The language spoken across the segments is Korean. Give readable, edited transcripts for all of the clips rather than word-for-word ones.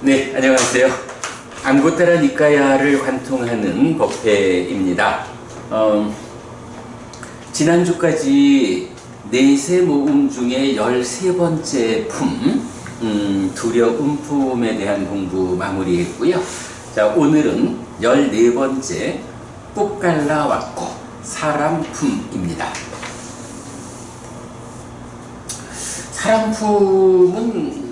네, 안녕하세요. 안고따라 니까야를 관통하는 법회입니다. 지난주까지 내세 모음 중에 13번째 품, 두려움품에 대한 공부 마무리했고요. 자, 오늘은 14번째 꾹갈라 왔고 사람품입니다. 사람품은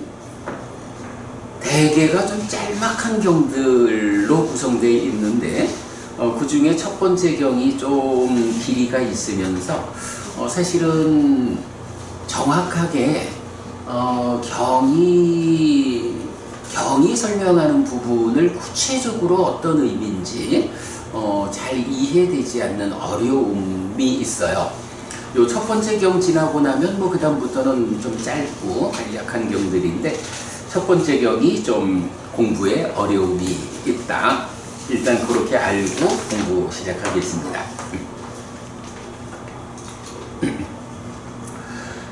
대개가 좀 짤막한 경들로 구성되어 있는데 그 중에 첫 번째 경이 좀 길이가 있으면서 사실은 정확하게 경이 설명하는 부분을 구체적으로 어떤 의미인지 잘 이해되지 않는 어려움이 있어요. 요 첫 번째 경 지나고 나면 그 다음부터는 좀 짧고 간략한 경들인데 첫 번째 경이 좀 공부에 어려움이 있다. 일단 그렇게 알고 공부 시작하겠습니다.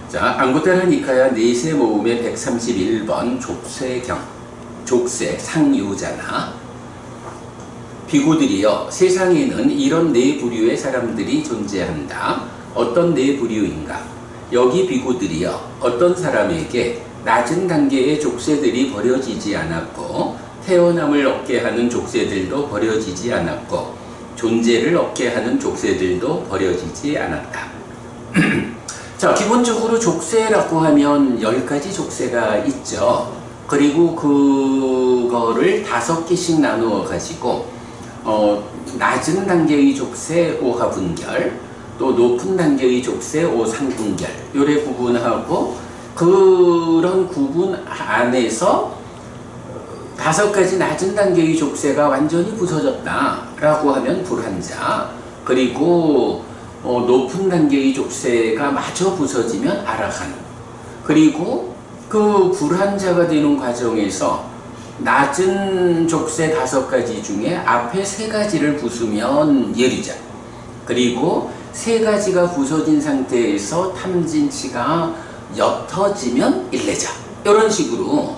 자, 안고따라 니까야 내세 모음의 131번 족쇄경, 족쇄 상유자나 비구들이여, 세상에는 이런 네 부류의 사람들이 존재한다. 어떤 네 부류인가? 여기 비구들이여, 어떤 사람에게 낮은 단계의 족쇄들이 버려지지 않았고 태어남을 얻게 하는 족쇄들도 버려지지 않았고 존재를 얻게 하는 족쇄들도 버려지지 않았다. 자, 기본적으로 족쇄라고 하면 10가지 족쇄가 있죠. 그리고 그거를 5개씩 나누어 가지고 낮은 단계의 족쇄 오하분결, 또 높은 단계의 족쇄 오상분결 요래 구분하고, 그런 구분 안에서 5가지 낮은 단계의 족쇄가 완전히 부서졌다 라고 하면 불한자, 그리고 높은 단계의 족쇄가 마저 부서지면 아라한, 그리고 그 불한자가 되는 과정에서 낮은 족쇄 5가지 중에 앞에 3가지를 부수면 예리자, 그리고 3가지가 부서진 상태에서 탐진치가 옅어지면 일레자, 이런 식으로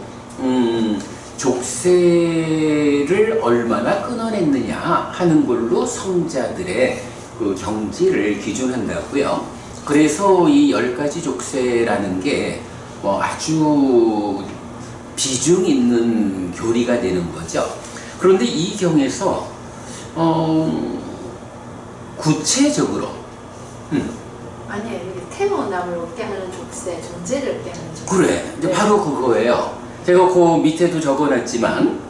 족쇄를 얼마나 끊어냈느냐 하는 걸로 성자들의 그 경지를 기준한다고요. 그래서 이 10가지 족쇄라는 게 아주 비중 있는 교리가 되는 거죠. 그런데 이 경에서 구체적으로 아니에요. 태어남을 얻게 하는 족쇄, 존재를 얻게 하는 족쇄. 그래, 이제 네. 바로 그거예요. 제가 그 밑에도 적어놨지만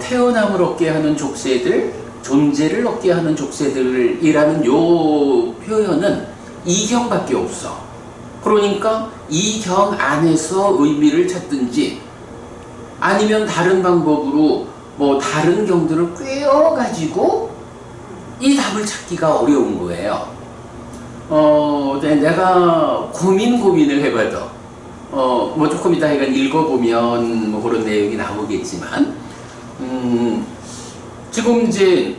태어남을 얻게 하는 족쇄들, 존재를 얻게 하는 족쇄들이라는 요 표현은 이 경밖에 없어. 그러니까 이 경 안에서 의미를 찾든지 아니면 다른 방법으로 다른 경들을 꿰어가지고 이 답을 찾기가 어려운 거예요. 내가 고민을 해봐도 조금 이따 읽어보면 그런 내용이 나오겠지만, 지금 이제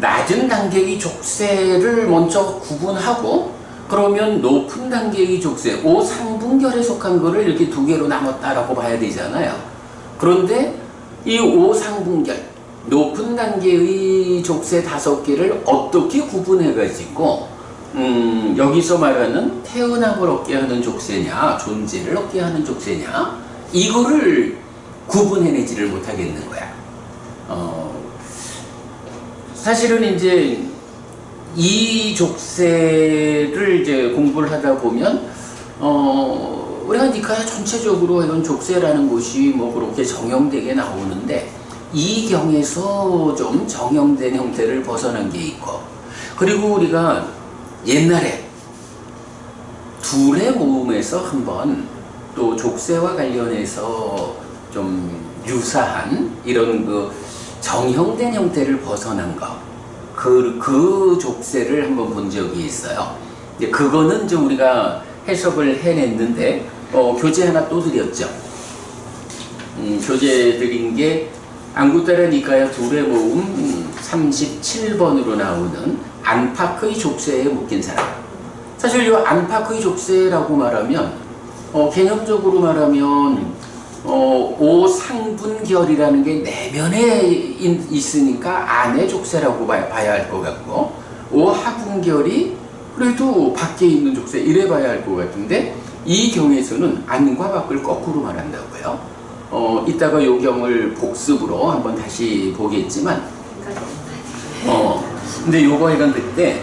낮은 단계의 족쇄를 먼저 구분하고, 그러면 높은 단계의 족쇄, 오상분결에 속한 거를 이렇게 2개로 나눴다라고 봐야 되잖아요. 그런데 이 오상분결, 높은 단계의 족쇄 5개를 어떻게 구분해가지고 여기서 말하는 태어남을 얻게 하는 족쇄냐, 존재를 얻게 하는 족쇄냐, 이거를 구분해내지를 못하겠는 거야. 사실은 이제 이 족쇄를 이제 공부를 하다 보면 우리가 니까야 전체적으로 이런 족쇄라는 것이 그렇게 정형되게 나오는데, 이 경에서 좀 정형된 형태를 벗어난 게 있고, 그리고 우리가 옛날에 둘의 모음에서 한번 또 족쇄와 관련해서 좀 유사한 이런 그 정형된 형태를 벗어난 거, 그 족쇄를 한번 본 적이 있어요. 근데 그거는 좀 우리가 해석을 해냈는데 교재 하나 또 드렸죠. 교재 드린 게 안고따라 니까야 둘의 모음 37번으로 나오는 안팎의 족쇄에 묶인 사람. 사실 이 안팎의 족쇄라고 말하면 개념적으로 말하면 오상분결이라는 게 내면에 있으니까 안의 족쇄라고 봐야 할 것 같고, 오하분결이 그래도 밖에 있는 족쇄 이래 봐야 할 것 같은데, 이 경에서는 안과 밖을 거꾸로 말한다고요. 이따가 요 경을 복습으로 한번 다시 보겠지만, 근데 요거 하여간 그때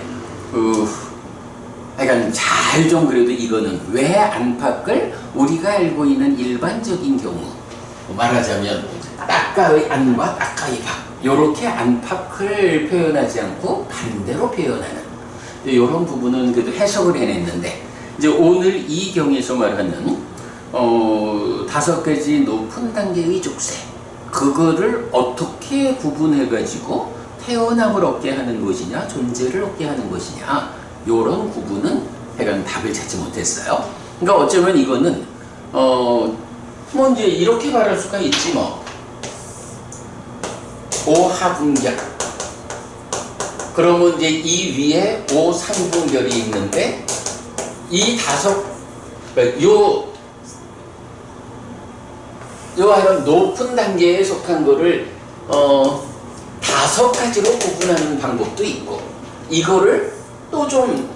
하여간 잘 좀 그래도 이거는 왜 안팎을 우리가 알고 있는 일반적인 경우 말하자면 따까의 안과 따까의 밖 요렇게 안팎을 표현하지 않고 반대로 표현하는 이런 부분은 그래도 해석을 해냈는데, 이제 오늘 이 경에서 말하는 5가지 높은 단계의 족쇄, 그거를 어떻게 구분해 가지고 태어남을 얻게 하는 것이냐 존재를 얻게 하는 것이냐 요런 구분은 해간 답을 찾지 못했어요. 그러니까 어쩌면 이거는 뭐 이제 이렇게 말할 수가 있지 뭐. 오하분결. 그러면 이제 이 위에 오상분결이 있는데 이 하여간 높은 단계에 속한 거를 5가지로 구분하는 방법도 있고, 이거를 또 좀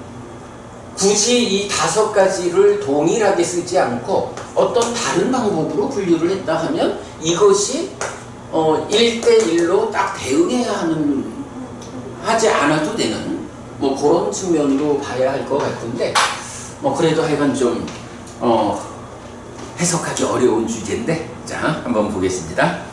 굳이 이 5가지를 동일하게 쓰지 않고 어떤 다른 방법으로 분류를 했다 하면 이것이 1대1로 딱 대응해야 하지 않아도 되는 뭐 그런 측면으로 봐야 할 것 같은데, 뭐 그래도 하여간 좀 해석하기 어려운 주제인데, 자 한번 보겠습니다.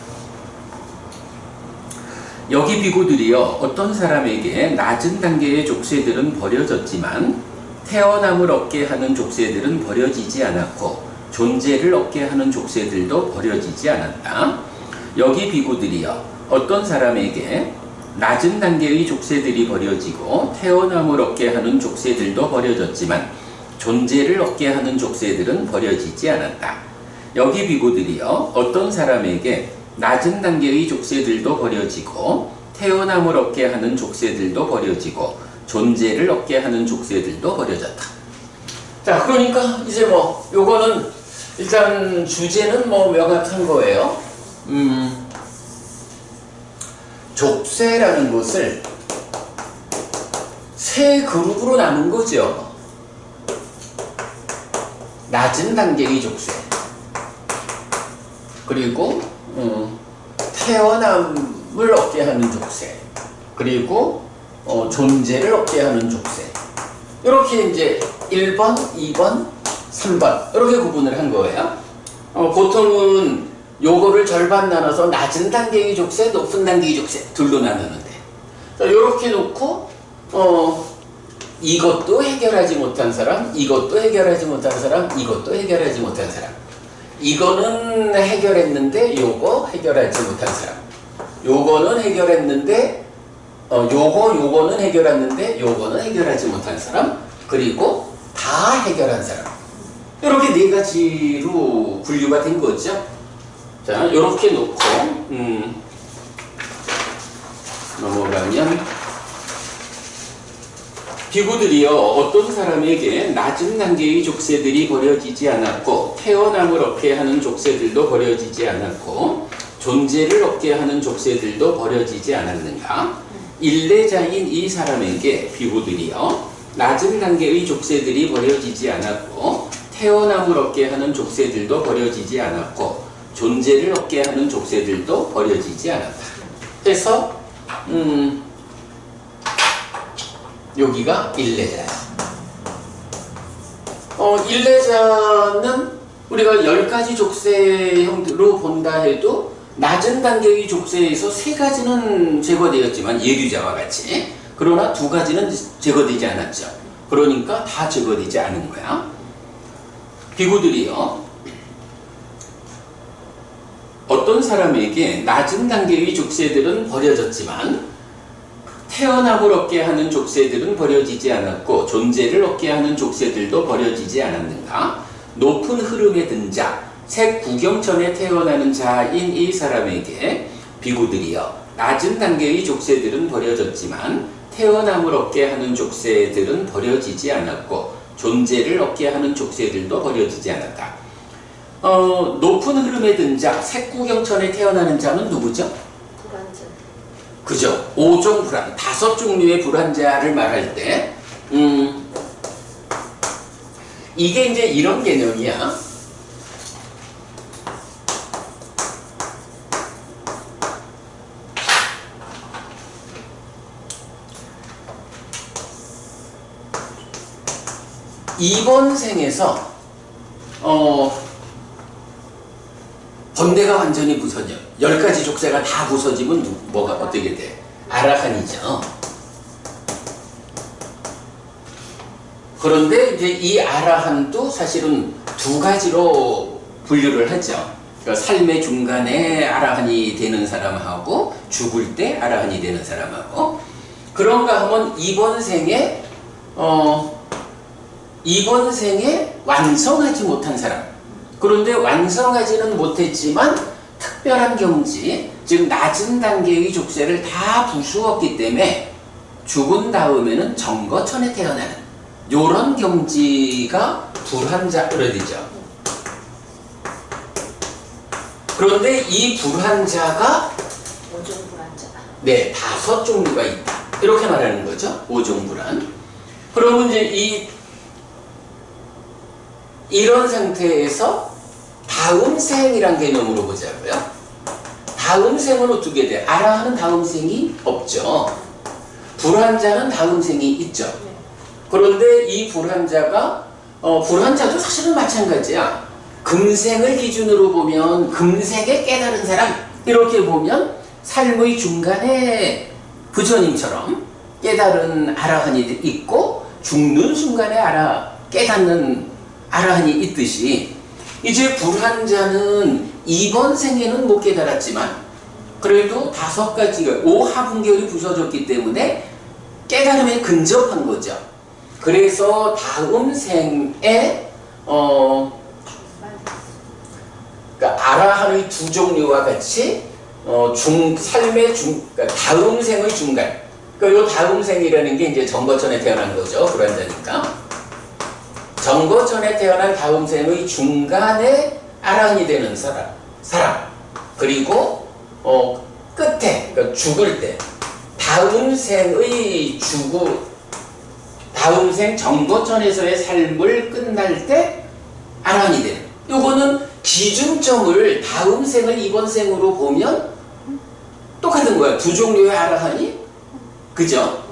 여기 비구들이여 어떤 사람에게 낮은 단계의 족쇄들은 버려졌지만 태어남을 얻게 하는 족쇄들은 버려지지 않았고 존재를 얻게 하는 족쇄들도 버려지지 않았다. 여기 비구들이여 어떤 사람에게 낮은 단계의 족쇄들이 버려지고 태어남을 얻게 하는 족쇄들도 버려졌지만 존재를 얻게 하는 족쇄들은 버려지지 않았다. 여기 비구들이여 어떤 사람에게 낮은 단계의 족쇄들도 버려지고 태어남을 얻게 하는 족쇄들도 버려지고 존재를 얻게 하는 족쇄들도 버려졌다. 자, 그러니까 이제 뭐 요거는 일단 주제는 뭐 명확한 거예요. 족쇄라는 것을 세 그룹으로 나눈 거죠. 낮은 단계의 족쇄, 그리고 태어남을 얻게 하는 족쇄, 그리고 존재를 얻게 하는 족쇄. 이렇게 이제 1번, 2번, 3번 이렇게 구분을 한 거예요. 보통은 요거를 절반 나눠서 낮은 단계의 족쇄, 높은 단계의 족쇄 둘로 나누는데, 이렇게 놓고 이것도 해결하지 못한 사람, 이것도 해결하지 못한 사람, 이것도 해결하지 못한 사람, 이거는 해결했는데 요거 해결하지 못한 사람, 요거는 해결했는데 요거는 해결했는데 요거는 해결하지 못한 사람, 그리고 다 해결한 사람, 이렇게 4가지로 분류가 된 거죠. 자, 이렇게 놓고 넘어가면 비구들이여 어떤 사람에게 낮은 단계의 족쇄들이 버려지지 않았고 태어남을 얻게 하는 족쇄들도 버려지지 않았고 존재를 얻게 하는 족쇄들도 버려지지 않았는가? 일례자인 이 사람에게 비구들이여 낮은 단계의 족쇄들이 버려지지 않았고 태어남을 얻게 하는 족쇄들도 버려지지 않았고 존재를 얻게 하는 족쇄들도 버려지지 않았다. 그래서 여기가 일례자야. 일례자는 우리가 10가지 족쇄형으로 본다 해도 낮은 단계의 족쇄에서 3가지는 제거되었지만 예류자와 같이, 그러나 2가지는 제거되지 않았죠. 그러니까 다 제거되지 않은 거야. 비구들이요 어떤 사람에게 낮은 단계의 족쇄들은 버려졌지만 태어남을 얻게 하는 족쇄들은 버려지지 않았고 존재를 얻게 하는 족쇄들도 버려지지 않았는가? 높은 흐름에 든 자, 색 구경천에 태어나는 자인 이 사람에게 비구들이여 낮은 단계의 족쇄들은 버려졌지만 태어남을 얻게 하는 족쇄들은 버려지지 않았고 존재를 얻게 하는 족쇄들도 버려지지 않았다. 높은 흐름에 든 자, 색구경천에 태어나는 자는 누구죠? 불안전. 그죠? 5종 불안, 5종류의 불안자를 말할 때, 이게 이제 이런 개념이야. 이번 생에서 번뇌가 완전히 부서져. 10가지 족쇄가 다 부서지면 뭐가 어떻게 돼? 아라한이죠. 그런데 이제 이 아라한도 사실은 2가지로 분류를 하죠. 그러니까 삶의 중간에 아라한이 되는 사람하고 죽을 때 아라한이 되는 사람하고, 그런가 하면 이번 생에 완성하지 못한 사람, 그런데 완성하지는 못했지만 특별한 경지, 즉 낮은 단계의 족쇄를 다 부수었기 때문에 죽은 다음에는 정거천에 태어나는 요런 경지가 불환자로 되죠. 그런데 이 불환자가 5종 불안자. 네, 5종류가 있다, 이렇게 말하는 거죠. 5종 불안. 그러면 이제 이런 상태에서 다음 생이란 개념으로 보자고요. 다음 생은 어떻게 돼? 아라한은 다음 생이 없죠. 불환자는 다음 생이 있죠. 그런데 이 불환자가 불환자도 사실은 마찬가지야. 금생을 기준으로 보면 금생에 깨달은 사람, 이렇게 보면 삶의 중간에 부처님처럼 깨달은 아라한이 있고 죽는 순간에 깨닫는 아라한이 있듯이, 이제 불환자는 이번 생에는 못 깨달았지만 그래도 5가지가 5하분결이 부서졌기 때문에 깨달음에 근접한 거죠. 그래서 다음 생에 그러니까 아라한의 2종류와 같이 그러니까 다음 생의 중간, 그러니까 요 다음 생이라는 게 이제 정거천에 태어난 거죠. 불환자니까. 정거천에 태어난 다음 생의 중간에 아라한이 되는 사람, 그리고 끝에, 그러니까 죽을 때 다음 생 정거천에서의 삶을 끝날 때 아라한이 되는, 요거는 기준점을 다음 생을 이번 생으로 보면 똑같은 거야. 2종류의 아라한이, 그죠?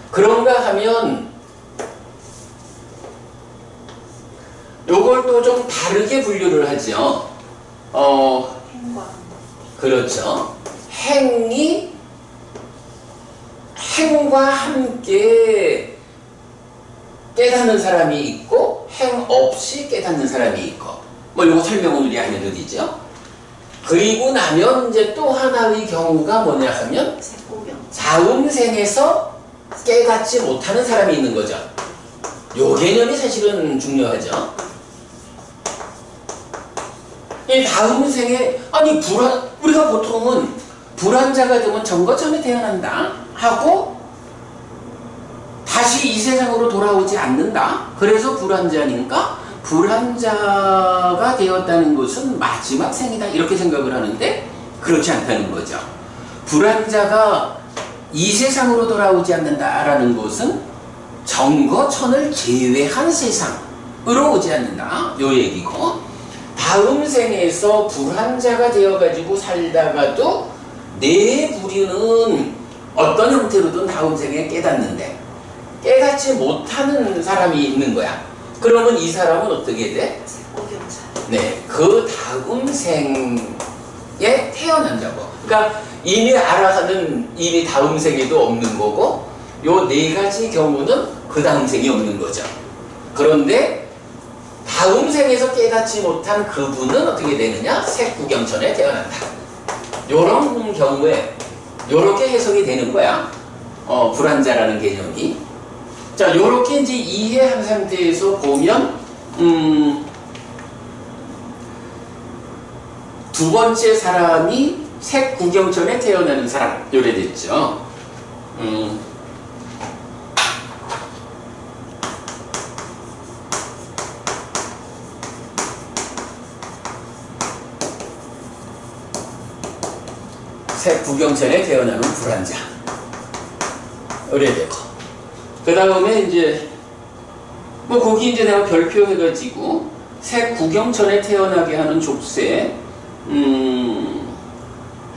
그런가 하면 요걸 또 좀 다르게 분류를 하죠. 행과. 그렇죠. 행과 함께 깨닫는 사람이 있고 행 없이 깨닫는 사람이 있고, 뭐 요거 설명은 우리 하면 어디죠? 그리고 나면 이제 또 하나의 경우가 뭐냐 하면 색구경. 다음 생에서 깨닫지 못하는 사람이 있는 거죠. 요 개념이 사실은 중요하죠. 이 다음 생에 우리가 보통은 불환자가 되면 정거천에 태어난다 하고 다시 이 세상으로 돌아오지 않는다, 그래서 불환자니까 불환자가 되었다는 것은 마지막 생이다, 이렇게 생각을 하는데 그렇지 않다는 거죠. 불환자가 이 세상으로 돌아오지 않는다라는 것은 정거천을 제외한 세상으로 오지 않는다, 요 얘기고, 다음 생에서 불환자가 되어가지고 살다가도 내 부류는 어떤 형태로든 다음 생에 깨닫는데 깨닫지 못하는 사람이 있는 거야. 그러면 이 사람은 어떻게 돼? 색구경사. 네, 그 다음 생에 태어난다고. 그러니까 이미 아라한은 이미 다음 생에도 없는 거고, 요 4가지 경우는 그 다음 생이 없는 거죠. 그런데 다음 생에서 깨닫지 못한 그분은 어떻게 되느냐? 색구경천에 태어난다. 요런 경우에 요렇게 해석이 되는 거야. 불환자라는 개념이. 자, 요렇게 이제 이해한 상태에서 보면 두 번째 사람이 색구경천에 태어나는 사람, 요래 됐죠. 색구경천에 태어나는 불환자. 의뢰되고. 그 다음에 이제, 뭐, 거기 이제 내가 별표 해가지고, 색구경천에 태어나게 하는 족쇄,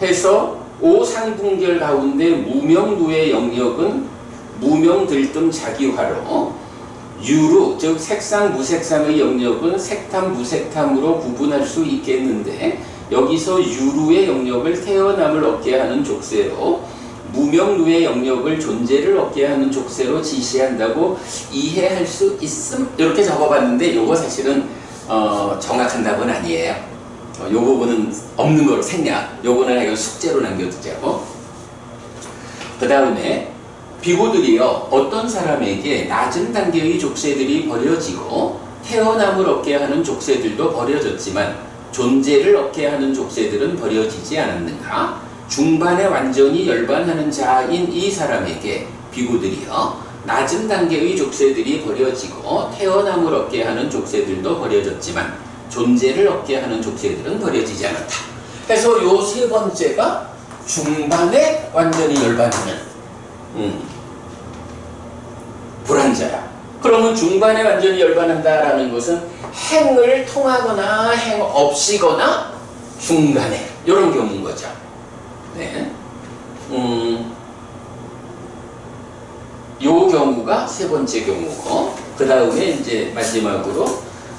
해서 오상분결 가운데 무명루의 영역은 무명들뜸 자기화로, 유루, 즉 색상 무색상의 영역은 색탐 무색탐으로 구분할 수 있겠는데, 여기서 유루의 영역을 태어남을 얻게 하는 족쇄로, 무명루의 영역을 존재를 얻게 하는 족쇄로 지시한다고 이해할 수 있음. 이렇게 적어봤는데 요거 사실은 정확한 답은 아니에요. 요 부분은 없는 거로 생략. 요거는 이거 숙제로 남겨두자고. 그 다음에 비고들이요, 어떤 사람에게 낮은 단계의 족쇄들이 버려지고 태어남을 얻게 하는 족쇄들도 버려졌지만 존재를 얻게 하는 족쇄들은 버려지지 않았는가? 중반에 완전히 열반하는 자인 이 사람에게 비구들이요, 낮은 단계의 족쇄들이 버려지고 태어남을 얻게 하는 족쇄들도 버려졌지만 존재를 얻게 하는 족쇄들은 버려지지 않았다. 그래서 요 세 번째가 중반에 완전히 열반하는 불환자야. 그러면 중반에 완전히 열반한다라는 것은 행을 통하거나 행 없이거나 중간에 이런 경우인 거죠. 네. 요 경우가 세 번째 경우고, 그 다음에 이제 마지막으로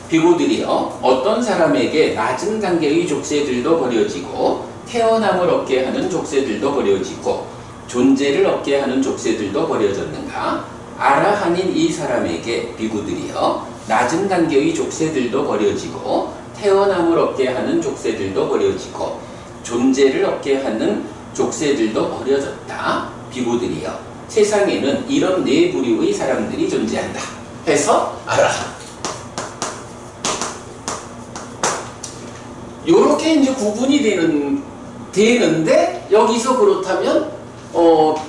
비고들이요, 어떤 사람에게 낮은 단계의 족쇄들도 버려지고 태어남을 얻게 하는 족쇄들도 버려지고 존재를 얻게 하는 족쇄들도 버려졌는가? 아라한인 이 사람에게 비구들이요, 낮은 단계의 족쇄들도 버려지고 태어남을 얻게 하는 족쇄들도 버려지고 존재를 얻게 하는 족쇄들도 버려졌다. 비구들이요, 세상에는 이런 네 부류의 사람들이 존재한다 해서 아라한. 요렇게 이제 구분이 되는데 여기서 그렇다면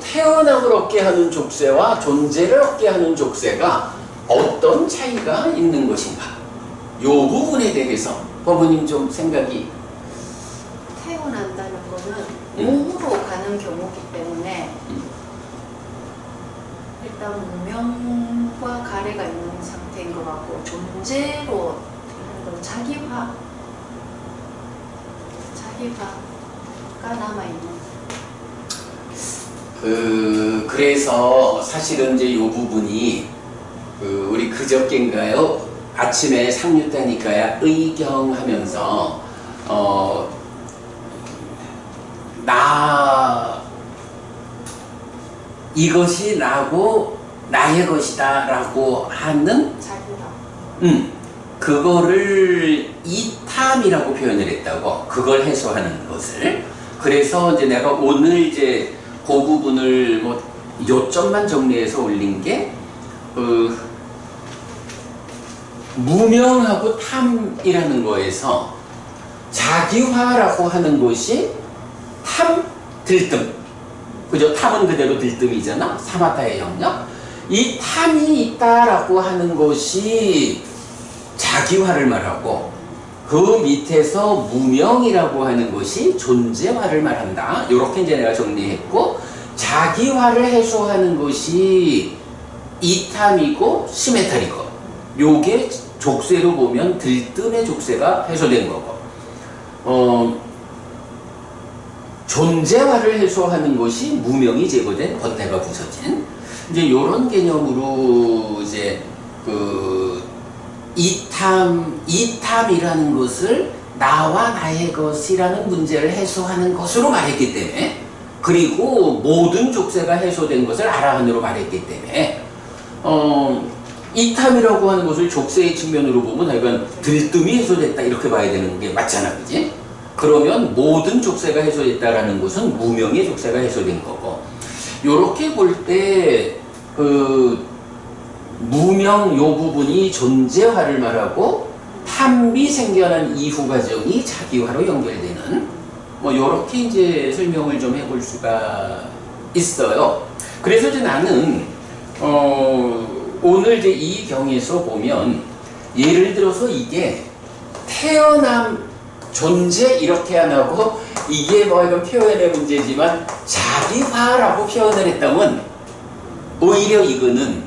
태어남을 얻게 하는 족쇄와 존재를 얻게 하는 족쇄가 어떤 차이가 있는 것인가? 요 부분에 대해서 법원님 좀 생각이. 태어난다는 거는 몸으로 가는 경우이기 때문에 일단 무명과 가래가 있는 상태인 것 같고, 존재로 자기화가 남아있는. 그래서 사실은 이제 요 부분이 우리 그저께인가요? 아침에 상류다니까야 의경하면서 이것이 나고 나의 것이다 라고 하는 자기화. 그거를 이탐이라고 표현을 했다고. 그걸 해소하는 것을. 그래서 이제 내가 오늘 이제 그 부분을 뭐 요점만 정리해서 올린 게 무명하고 탐이라는 거에서 자기화라고 하는 것이 탐, 들뜸. 그죠? 탐은 그대로 들뜸이잖아. 사마타의 영역. 이 탐이 있다라고 하는 것이 자기화를 말하고, 그 밑에서 무명이라고 하는 것이 존재화를 말한다. 이렇게 이제 내가 정리했고, 자기화를 해소하는 것이 이탐이고 시메탈이고, 요게 족쇄로 보면 들뜸의 족쇄가 해소된 거고, 존재화를 해소하는 것이 무명이 제거된 겉대가 부서진, 이제 요런 개념으로 이제 이탐이라는 것을 나와 나의 것이라는 문제를 해소하는 것으로 말했기 때문에, 그리고 모든 족쇄가 해소된 것을 아라한으로 말했기 때문에, 이탐이라고 하는 것을 족쇄의 측면으로 보면 하여간 들뜸이 해소됐다 이렇게 봐야 되는 게 맞잖아, 그지? 그러면 모든 족쇄가 해소됐다라는 것은 무명의 족쇄가 해소된 거고, 요렇게 볼 때 무명 요 부분이 존재화를 말하고, 탐이 생겨난 이후 과정이 자기화로 연결되는, 뭐 요렇게 이제 설명을 좀 해볼 수가 있어요. 그래서 이제 나는 오늘 이제 이 경에서 보면, 예를 들어서 이게 태어남 존재 이렇게 안 하고 이게 뭐 이건 표현의 문제지만 자기화라고 표현을 했다면 오히려 이거는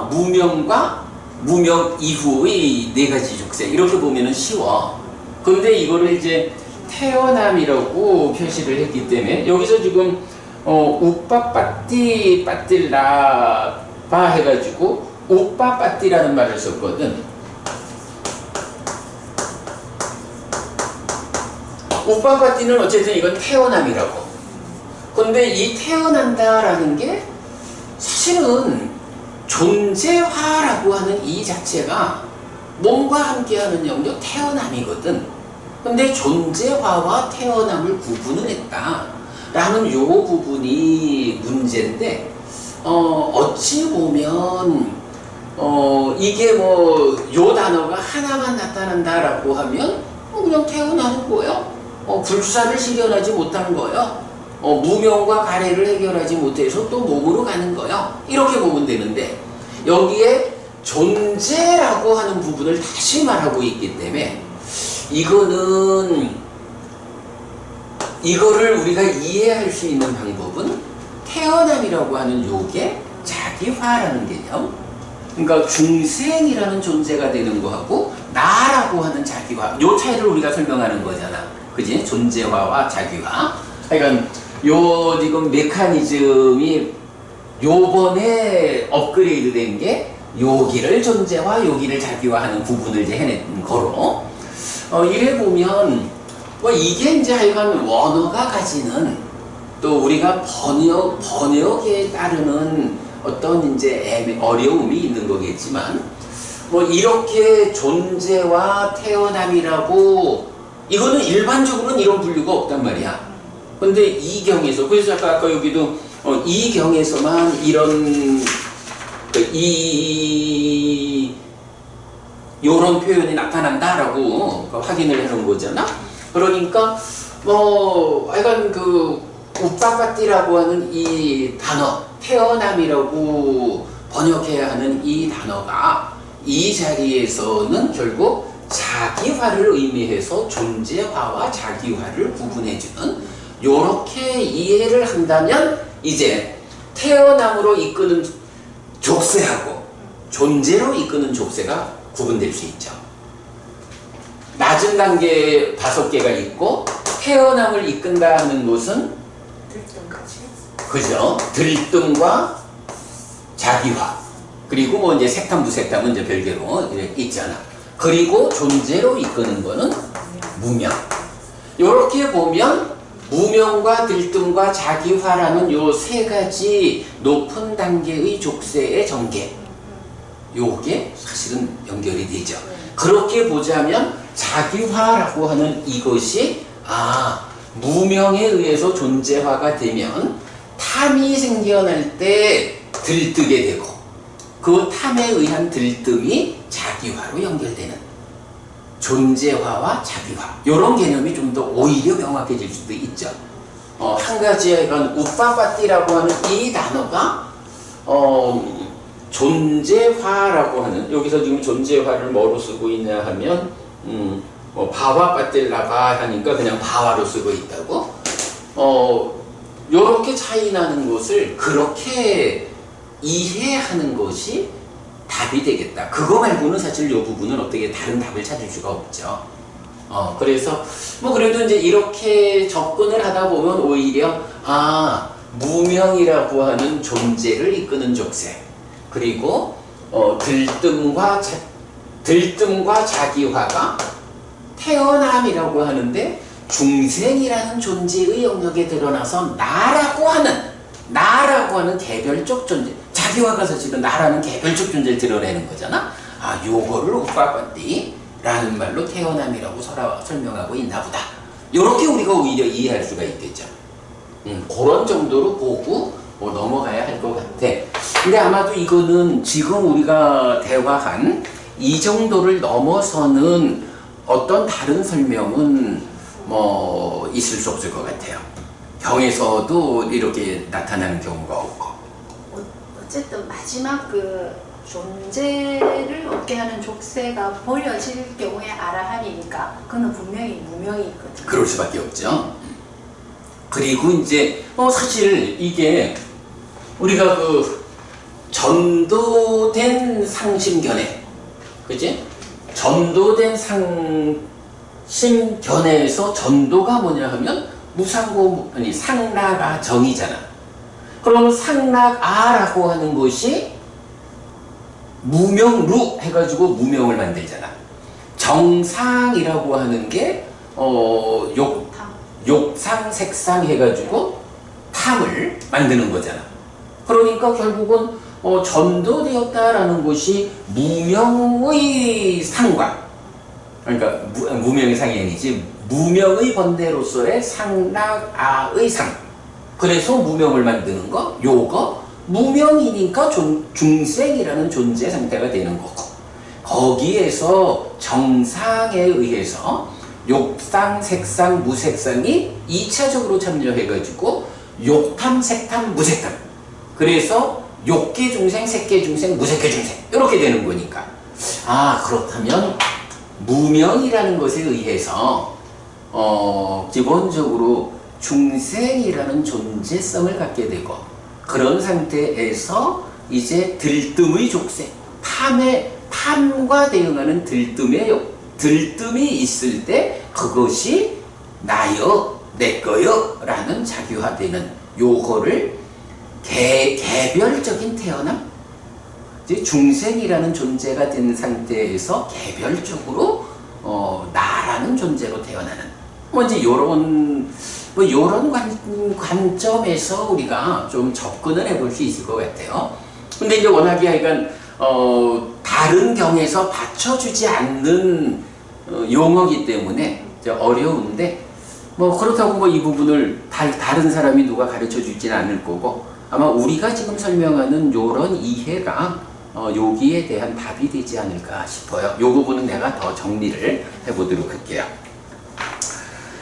무명과 무명 이후의 네 가지 족쇄 이렇게 보면은 쉬워. 근데 이거를 이제 태어남이라고 표시를 했기 때문에 여기서 지금 우빠빠띠 빠띠라바 해가지고 우빠빠띠라는 말을 썼거든. 우빠빠띠는 어쨌든 이건 태어남이라고. 근데 이 태어난다라는 게 사실은 존재화라고 하는 이 자체가 몸과 함께하는 영역 태어남이거든. 근데 존재화와 태어남을 구분을 했다라는 요 부분이 문제인데 어찌 보면 이게 뭐 요 단어가 하나만 나타난다라고 하면 그냥 태어나는 거예요. 불사를 실현하지 못한 거예요. 무명과 가래를 해결하지 못해서 또 몸으로 가는 거예요. 이렇게 보면 되는데 여기에 존재라고 하는 부분을 다시 말하고 있기 때문에 이거를 우리가 이해할 수 있는 방법은 태어남이라고 하는 요게 자기화라는 개념, 그러니까 중생이라는 존재가 되는 거하고 나라고 하는 자기화, 요 차이를 우리가 설명하는 거잖아. 그지? 존재화와 자기화. 그러니까 요 지금 메커니즘이 요번에 업그레이드 된 게 여기를 존재화, 여기를 자기화하는 부분을 이제 해낸 거로. 이래 보면 이게 이제 하여간 원어가 가지는 또 우리가 번역에 따르는 어떤 이제 어려움이 있는 거겠지만 이렇게 존재와 태어남이라고 이거는 일반적으로는 이런 분류가 없단 말이야. 근데 이 경에서 그래서 아까 여기도 이 경에서만 이런 요런 표현이 나타난다라고 확인을 해놓은 거잖아. 그러니까 하여간 우빠빠띠라고 하는 이 단어, 태어남이라고 번역해야 하는 이 단어가 이 자리에서는 결국 자기화를 의미해서 존재화와 자기화를 구분해주는 요렇게 이해를 한다면 이제 태어남으로 이끄는 족쇄하고 존재로 이끄는 족쇄가 구분될 수 있죠. 낮은 단계 5개가 있고 태어남을 이끈다 하는 것은 들뜸까지. 그죠? 들뜸과 자기화 그리고 이제 색탐부색탐은 이제 별개로 있잖아. 그리고 존재로 이끄는 거는 무명. 이렇게 보면 무명과 들뜸과 자기화라는 요 세 가지 높은 단계의 족쇄의 전개 요게 사실은 연결이 되죠. 그렇게 보자면 자기화라고 하는 이것이 무명에 의해서 존재화가 되면 탐이 생겨날 때 들뜨게 되고 그 탐에 의한 들뜸이 자기화로 연결되는 존재화와 자기화 이런 개념이 좀 더 오히려 명확해질 수도 있죠. 한 가지의 이런 우빠빠띠라고 하는 이 단어가 존재화라고 하는 여기서 지금 존재화를 뭐로 쓰고 있냐 하면 바와빠띠라바 하니까 그냥 바와로 쓰고 있다고. 요렇게 차이 나는 것을 그렇게 이해하는 것이 답이 되겠다. 그거 말고는 사실 이 부분은 어떻게 다른 답을 찾을 수가 없죠. 그래서 그래도 이제 이렇게 접근을 하다 보면 오히려 무명이라고 하는 존재를 이끄는 족쇄 그리고 들뜸과 자기화가 태어남이라고 하는데 중생이라는 존재의 영역에 드러나서 나라고 하는 개별적 존재 자기화가 사실은 나라는 개별적 존재를 드러내는 거잖아. 요거를 우빠빠띠라는 말로 태어남이라고 설명하고 있나 보다. 요렇게 우리가 오히려 이해할 수가 있겠죠. 그런 정도로 보고 넘어가야 할 것 같아. 근데 아마도 이거는 지금 우리가 대화한 이 정도를 넘어서는 어떤 다른 설명은 있을 수 없을 것 같아요. 경에서도 이렇게 나타나는 경우가 없고. 어쨌든 마지막 존재를 얻게 하는 족쇄가 버려질 경우에 아라한이니까 그는 분명히 무명이 있거든요. 그럴 수밖에 없죠. 그리고 이제 사실 이게 우리가 그 전도된 상심견해, 그치? 전도된 상심견해에서 전도가 뭐냐 하면 무상고 아니 상락아 정이잖아. 그러면 상락아라고 하는 것이 무명루 해가지고 무명을 만들잖아. 정상이라고 하는 게 욕상 색상 해가지고 탐을 만드는 거잖아. 그러니까 결국은 전도되었다라는 것이 무명의 상과, 그러니까 무명의 상이 아니지 무명의 번뇌로서의 상락아의 상. 그래서 무명을 만드는 거, 요거 무명이니까 중생이라는 존재 상태가 되는 거고, 거기에서 정상에 의해서 욕상, 색상, 무색상이 2차적으로 참여해가지고 욕탐, 색탐, 무색탐. 그래서 욕계 중생, 색계 중생, 무색계 중생 이렇게 되는 거니까. 그렇다면 무명이라는 것에 의해서 기본적으로 중생이라는 존재성을 갖게 되고, 그런 상태에서 이제 들뜸의 족쇄, 탐과 대응하는 들뜸이 있을 때 그것이 나여, 내거여 라는 자기화되는 요거를 개별적인 태어남, 중생이라는 존재가 된 상태에서 개별적으로 나라는 존재로 태어나는 이제 요런 관점에서 우리가 좀 접근을 해볼 수 있을 것 같아요. 근데 이제 워낙에 하여간 다른 경에서 받쳐주지 않는 용어기 때문에 어려운데, 그렇다고 이 부분을 다른 사람이 누가 가르쳐 주지는 않을 거고, 아마 우리가 지금 설명하는 요런 이해가 여기에 대한 답이 되지 않을까 싶어요. 요 부분은 내가 더 정리를 해보도록 할게요.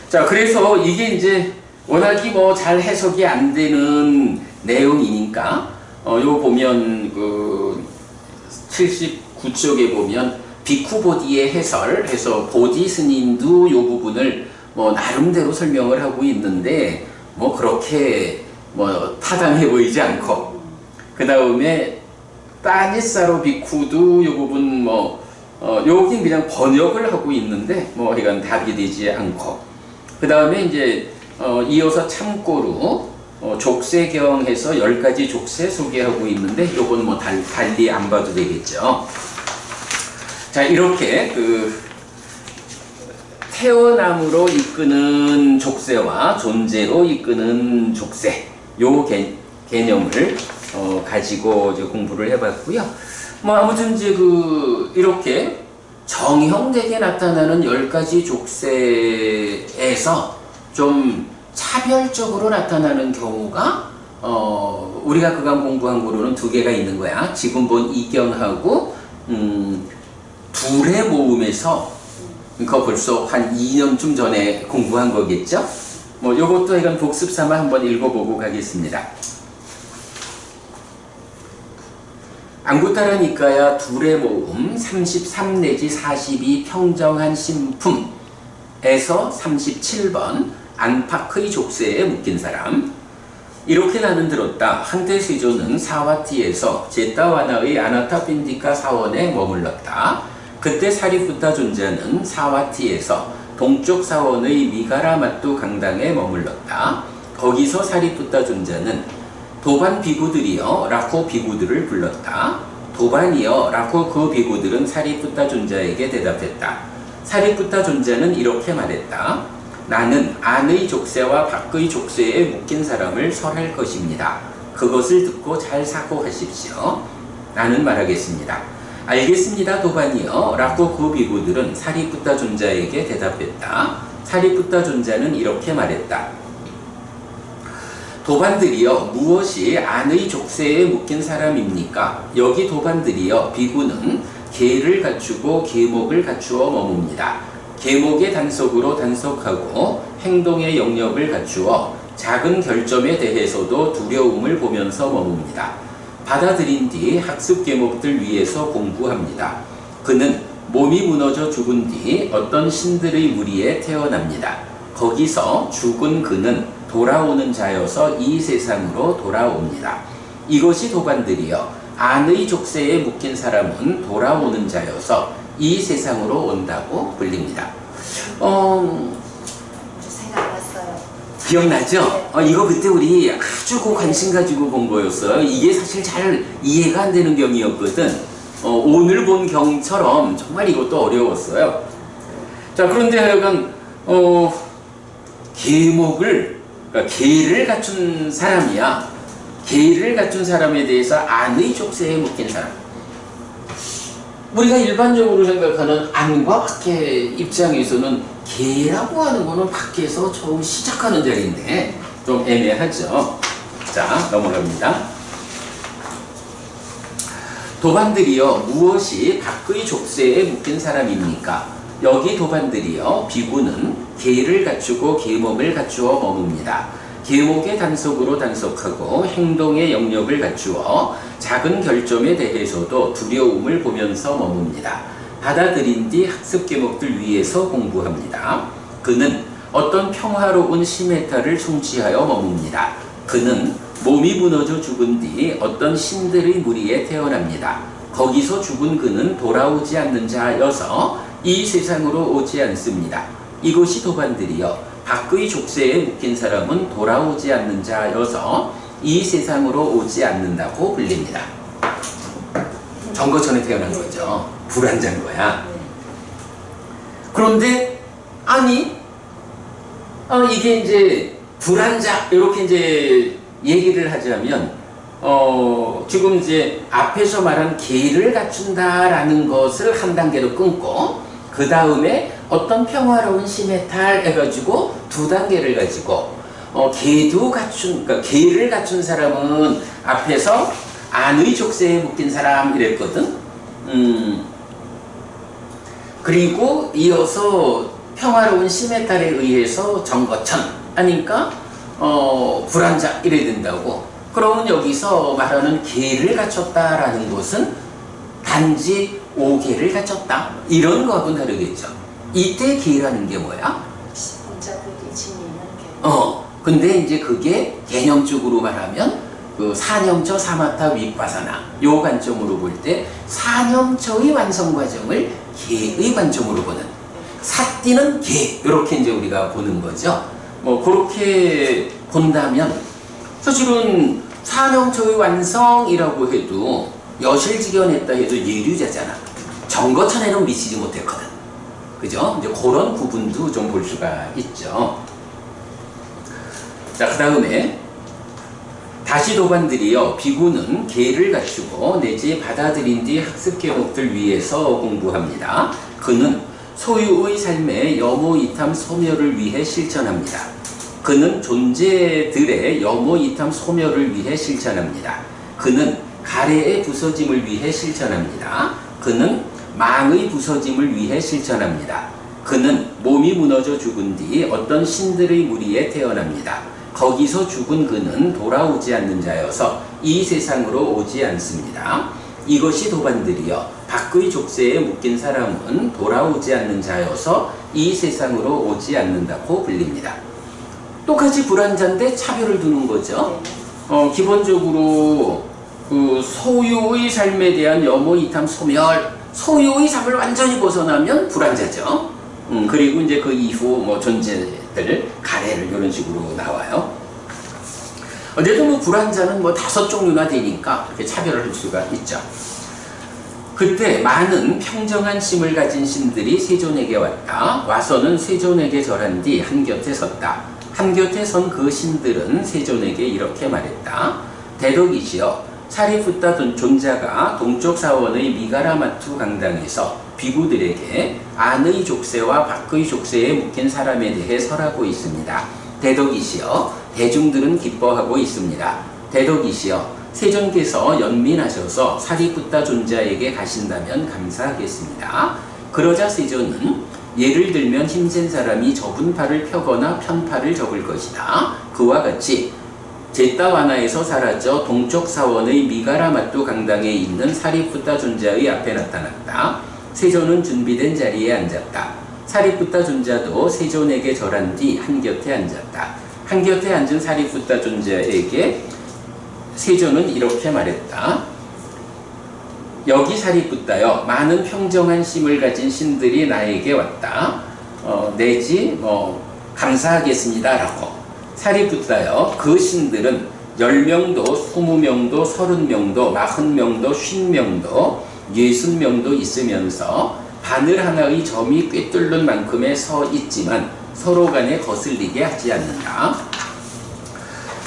자, 그래서 이게 이제 워낙이 잘 해석이 안 되는 내용이니까, 요 보면 그 79쪽에 보면 비쿠보디의 해설해서 보디 스님도 요 부분을 나름대로 설명을 하고 있는데 그렇게 타당해 보이지 않고, 그 다음에 따니사로 비쿠도 요 부분 여긴 그냥 번역을 하고 있는데 이건 답이 되지 않고, 그 다음에 이제 이어서 참고로 족쇄경에서 10가지 족쇄 소개하고 있는데 요건 달리 안 봐도 되겠죠. 자, 이렇게 그 태어남으로 이끄는 족쇄와 존재로 이끄는 족쇄, 요 개념을 가지고 이제 공부를 해봤고요. 아무튼 이제 이렇게 정형되게 나타나는 10가지 족쇄에서 좀 차별적으로 나타나는 경우가 우리가 그간 공부한 거로는 2개가 있는 거야. 지금 본 이경하고 둘의 모음에서, 그거 벌써 한 2년쯤 전에 공부한 거겠죠? 요것도 이건 복습 삼아 한번 읽어보고 가겠습니다. 앙구타라 니까야 둘의 모음 33 내지 42 평정한 신품에서 37번 안팎의 족쇄에 묶인 사람. 이렇게 나는 들었다. 한때 세조는 사와티에서 제타와나의 아나타핀디카 사원에 머물렀다. 그때 사리푸타 존자는 사와티에서 동쪽 사원의 미가라마뚜 강당에 머물렀다. 거기서 사리푸타 존자는 도반 비구들이여 라고 비구들을 불렀다. 도반이여 라고 그 비구들은 사리푸타 존자에게 대답했다. 사리푸타 존자는 이렇게 말했다. 나는 안의 족쇄와 밖의 족쇄에 묶인 사람을 설할 것입니다. 그것을 듣고 잘 사고하십시오. 나는 말하겠습니다. 알겠습니다, 도반이여 라고 그 비구들은 사리푸타 존자에게 대답했다. 사리푸타 존자는 이렇게 말했다. 도반들이여 무엇이 안의 족쇄에 묶인 사람입니까? 여기 도반들이여 비구는 계를 갖추고 계목을 갖추어 머뭅니다. 계목의 단속으로 단속하고 행동의 영역을 갖추어 작은 결점에 대해서도 두려움을 보면서 머뭅니다. 받아들인 뒤 학습 계목들 위에서 공부합니다. 그는 몸이 무너져 죽은 뒤 어떤 신들의 무리에 태어납니다. 거기서 죽은 그는 돌아오는 자여서 이 세상으로 돌아옵니다. 이것이 도반들이여 안의 족쇄에 묶인 사람은 돌아오는 자여서 이 세상으로 온다고 불립니다. 생각났어요. 기억나죠? 이거 그때 우리 아주 관심 가지고 본 거였어요. 이게 사실 잘 이해가 안 되는 경이었거든. 오늘 본 경처럼 정말 이것도 어려웠어요. 자, 그런데 하여간 계목을, 그러니까 계를 갖춘 사람이야. 계를 갖춘 사람에 대해서 안의 족쇄에 묶인 사람. 우리가 일반적으로 생각하는 안과 학계 입장에서는 계라고 하는 거는 밖에서 처음 시작하는 자리인데 좀 애매하죠. 자, 넘어갑니다. 도반들이여 무엇이 밖의 족쇄에 묶인 사람입니까? 여기 도반들이여 비구는 계를 갖추고 계mom을 갖추어 머뭅니다. 계목의 단속으로 단속하고 행동의 영역을 갖추어 작은 결점에 대해서도 두려움을 보면서 머뭅니다. 받아들인 뒤 학습 계목들 위에서 공부합니다. 그는 어떤 평화로운 시메타를 성취하여 머뭅니다. 그는 몸이 무너져 죽은 뒤 어떤 신들의 무리에 태어납니다. 거기서 죽은 그는 돌아오지 않는 자여서 이 세상으로 오지 않습니다. 이것이 도반들이여 밖의 족쇄에 묶인 사람은 돌아오지 않는 자여서 이 세상으로 오지 않는다고 불립니다. 정거천에 태어난 거죠. 불안자인 거야. 그런데 아니 이게 이제 불안자 이렇게 이제 얘기를 하자면 지금 이제 앞에서 말한 계를 갖춘다라는 것을 한 단계로 끊고 그 다음에 어떤 평화로운 시메탈 해가지고 두 단계를 가지고 계도 갖춘, 그러니까 계를 갖춘 사람은 앞에서 안의 족쇄에 묶인 사람 이랬거든. 그리고 이어서 평화로운 시메탈에 의해서 정거천 하니까 불안자 이래야 된다고. 그러면 여기서 말하는 계를 갖췄다라는 것은 단지 5계를 갖췄다 이런 거하고는 다르겠죠. 이때 계라는 게 뭐야? 혼자들이 지니는 게. 근데 이제 그게 개념적으로 말하면 그 사념처 사마타 위파사나 요 관점으로 볼 때 사념처의 완성 과정을 계의 관점으로 보는 사띠는 계 이렇게 이제 우리가 보는 거죠. 그렇게 본다면 사실은 사념처의 완성이라고 해도 여실직연했다 해도 예류자잖아. 정거천에는 미치지 못했거든. 그죠? 이제 그런 부분도 좀 볼 수가 있죠. 자, 그 다음에 다시 도반들이여 비구는 계를 갖추고 내지 받아들인 뒤 학습 계목들 위해서 공부합니다. 그는 소유의 삶의 여모이탐 소멸을 위해 실천합니다. 그는 존재들의 여모이탐 소멸을 위해 실천합니다. 그는 가래의 부서짐을 위해 실천합니다. 그는 망의 부서짐을 위해 실천합니다. 그는 몸이 무너져 죽은 뒤 어떤 신들의 무리에 태어납니다. 거기서 죽은 그는 돌아오지 않는 자여서 이 세상으로 오지 않습니다. 이것이 도반들이여 밖의 족쇄에 묶인 사람은 돌아오지 않는 자여서 이 세상으로 오지 않는다고 불립니다. 똑같이 불안자인데 차별을 두는 거죠. 기본적으로 그 소유의 삶에 대한 여모이탐 소멸, 소유의 삶을 완전히 벗어나면 불안자죠. 그리고 이제 그 이후 존재들, 가래를 이런 식으로 나와요. 어쨌든 불안자는 5종류나 되니까 이렇게 차별을 할 수가 있죠. 그때 많은 평정한 심을 가진 신들이 세존에게 왔다. 와서는 세존에게 절한 뒤 한곁에 섰다. 한곁에 선 그 신들은 세존에게 이렇게 말했다. 대덕이시여, 사리푸타 존자가 동쪽 사원의 미가라마투 강당에서 비구들에게 안의 족쇄와 밖의 족쇄에 묶인 사람에 대해 설하고 있습니다. 대덕이시여, 대중들은 기뻐하고 있습니다. 대덕이시여, 세존께서 연민하셔서 사리푸타 존자에게 가신다면 감사하겠습니다. 그러자 세존은 예를 들면 힘센 사람이 접은 팔을 펴거나 편 팔을 접을 것이다. 그와 같이 제타와나에서 사라져 동쪽 사원의 미가라마뚜 강당에 있는 사리푸타 존자의 앞에 나타났다. 세존은 준비된 자리에 앉았다. 사리푸타 존자도 세존에게 절한 뒤 한곁에 앉았다. 한곁에 앉은 사리푸타 존자에게 세존은 이렇게 말했다. 여기 사리푸타여, 많은 평정한 심을 가진 신들이 나에게 왔다. 내지 감사하겠습니다 라고. 사리푸타여, 그 신들은 10명도 20명도 30명도 40명도 50명도 60명도 있으면서 바늘 하나의 점이 꿰뚫는 만큼에 서 있지만 서로 간에 거슬리게 하지 않는다.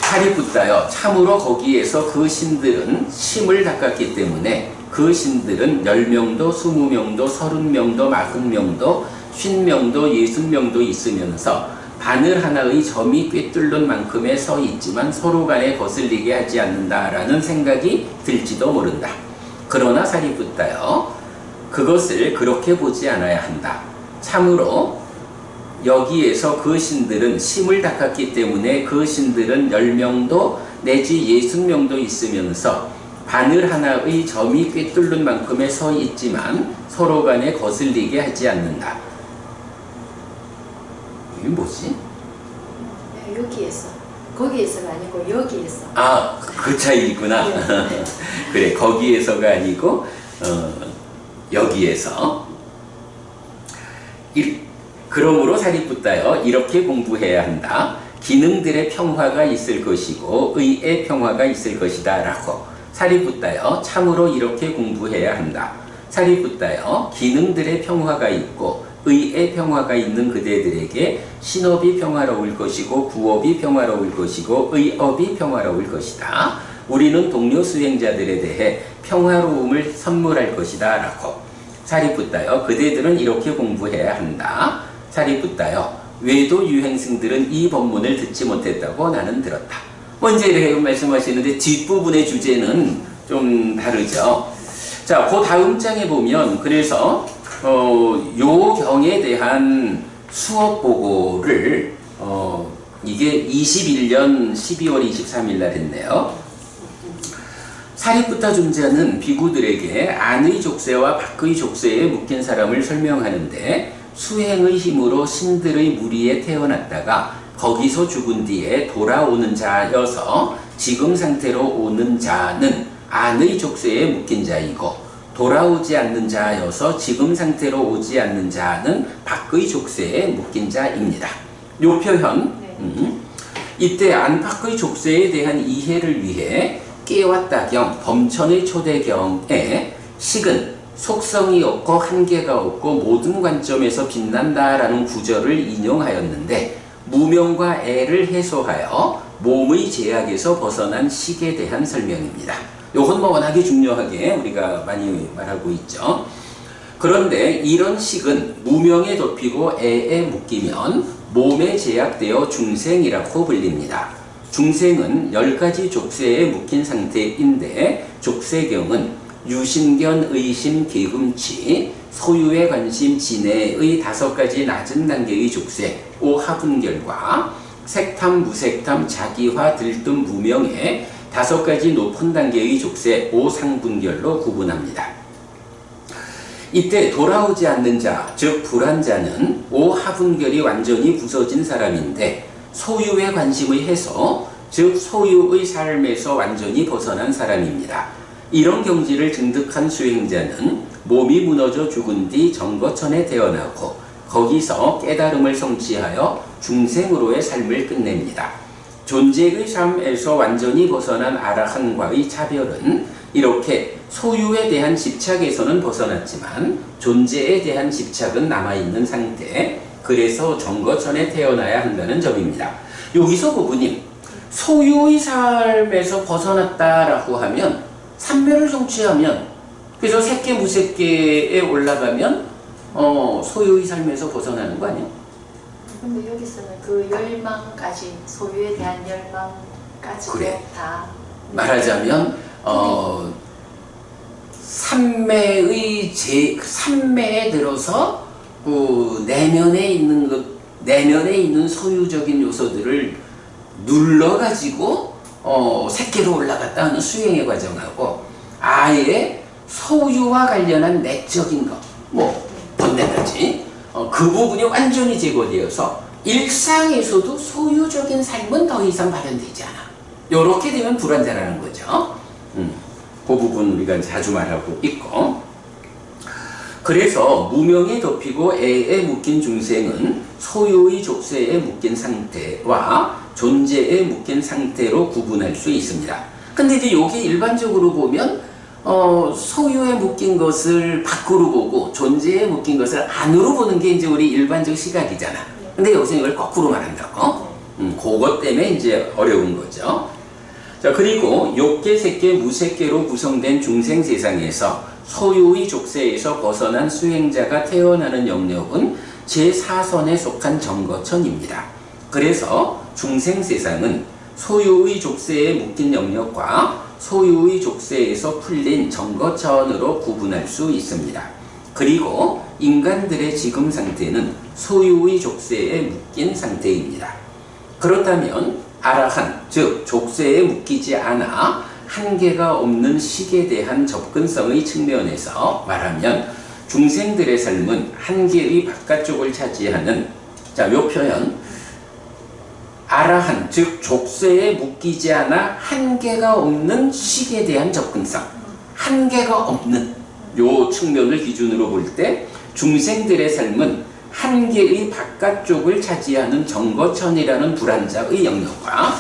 사리푸타여, 참으로 거기에서 그 신들은 심을 닦았기 때문에 그 신들은 10명도 20명도 30명도 40명도 50명도 60명도 있으면서 바늘 하나의 점이 꿰뚫는 만큼에 서 있지만 서로 간에 거슬리게 하지 않는다라는 생각이 들지도 모른다. 그러나 사리푸타여, 그것을 그렇게 보지 않아야 한다. 참으로 여기에서 그 신들은 심을 닦았기 때문에 그 신들은 10명도 내지 60명도 있으면서 바늘 하나의 점이 꿰뚫는 만큼에 서 있지만 서로 간에 거슬리게 하지 않는다. 이게 뭐지? 여기에서, 거기에서가 아니고 여기에서. 아, 그 차이구나. 네. 그래, 거기에서가 아니고 여기에서. 그러므로 사리푸타여, 이렇게 공부해야 한다. 기능들의 평화가 있을 것이고 의의 평화가 있을 것이다 라고. 사리푸타여, 참으로 이렇게 공부해야 한다. 사리푸타여, 기능들의 평화가 있고 의의 평화가 있는 그대들에게 신업이 평화로울 것이고 부업이 평화로울 것이고 의업이 평화로울 것이다. 우리는 동료 수행자들에 대해 평화로움을 선물할 것이다 라고. 사리푸타여, 그대들은 이렇게 공부해야 한다. 사리푸타여, 외도 유행승들은 이 법문을 듣지 못했다고 나는 들었다. 먼저 이렇게 말씀하시는데 뒷부분의 주제는 좀 다르죠. 자, 그 다음 장에 보면 그래서 요 경에 대한 수업 보고를 이게 21년 12월 23일 날 했네요. 사리푸타 존자는 비구들에게 안의 족쇄와 밖의 족쇄에 묶인 사람을 설명하는데 수행의 힘으로 신들의 무리에 태어났다가 거기서 죽은 뒤에 돌아오는 자여서 지금 상태로 오는 자는 안의 족쇄에 묶인 자이고 돌아오지 않는 자여서 지금 상태로 오지 않는 자는 밖의 족쇄에 묶인 자입니다. 요 표현, 이때 안팎의 족쇄에 대한 이해를 위해 깨왔다경 범천의 초대경에 식은 속성이 없고 한계가 없고 모든 관점에서 빛난다라는 구절을 인용하였는데 무명과 애를 해소하여 몸의 제약에서 벗어난 식에 대한 설명입니다. 요건 뭐 워낙에 중요하게 우리가 많이 말하고 있죠. 그런데 이런 식은 무명에 덮이고 애에 묶이면 몸에 제약되어 중생이라고 불립니다. 중생은 10가지 족쇄에 묶인 상태인데 족쇄경은 유신견, 의심, 계금치, 소유의 관심, 진해의 5가지 낮은 단계의 족쇄, 오하분결과 색탐, 무색탐, 자기화, 들뜸, 무명의 5가지 높은 단계의 족쇄, 오상분결로 구분합니다. 이때 돌아오지 않는 자, 즉 불안자는 오하분결이 완전히 부서진 사람인데 소유의 관심의 해소, 즉 소유의 삶에서 완전히 벗어난 사람입니다. 이런 경지를 증득한 수행자는 몸이 무너져 죽은 뒤 정거천에 태어나고 거기서 깨달음을 성취하여 중생으로의 삶을 끝냅니다. 존재의 삶에서 완전히 벗어난 아라한과의 차별은 이렇게 소유에 대한 집착에서는 벗어났지만 존재에 대한 집착은 남아있는 상태, 그래서 정거천에 태어나야 한다는 점입니다. 여기서 부부님, 소유의 삶에서 벗어났다라고 하면 삼매를 성취하면, 그래서 색계 무색계에 올라가면 소유의 삶에서 벗어나는 거 아니에요? 근데 여기서는 그 열망까지, 소유에 대한 열망까지도 그래. 다 말하자면 삼매에 들어서 그 내면에 있는 소유적인 요소들을 눌러가지고 새끼로 올라갔다 하는 수행의 과정하고 아예 소유와 관련한 내적인 것, 뭐 번뇌까지 그 부분이 완전히 제거되어서 일상에서도 소유적인 삶은 더 이상 발현되지 않아. 이렇게 되면 불안자라는 거죠. 그 부분 우리가 자주 말하고 있고, 그래서 무명에 덮이고 애에 묶인 중생은 소유의 족쇄에 묶인 상태와 존재에 묶인 상태로 구분할 수 있습니다. 근데 이제 여기 일반적으로 보면 소유에 묶인 것을 밖으로 보고 존재에 묶인 것을 안으로 보는 게 이제 우리 일반적 시각이잖아. 근데 여기서 이걸 거꾸로 말한다고. 그것 때문에 이제 어려운 거죠. 자, 그리고 욕계, 색계, 무색계로 구성된 중생 세상에서 소유의 족쇄에서 벗어난 수행자가 태어나는 영역은 제4선에 속한 정거천입니다. 그래서 중생 세상은 소유의 족쇄에 묶인 영역과 소유의 족쇄에서 풀린 정거천으로 구분할 수 있습니다. 그리고 인간들의 지금 상태는 소유의 족쇄에 묶인 상태입니다. 그렇다면 아라한, 즉 족쇄에 묶이지 않아 한계가 없는 식에 대한 접근성의 측면에서 말하면 중생들의 삶은 한계의 바깥쪽을 차지하는, 자, 요 표현 아라한, 즉 족쇄에 묶이지 않아 한계가 없는 식에 대한 접근성, 한계가 없는 요 측면을 기준으로 볼 때 중생들의 삶은 한계의 바깥쪽을 차지하는 정거천이라는 불안자의 영역과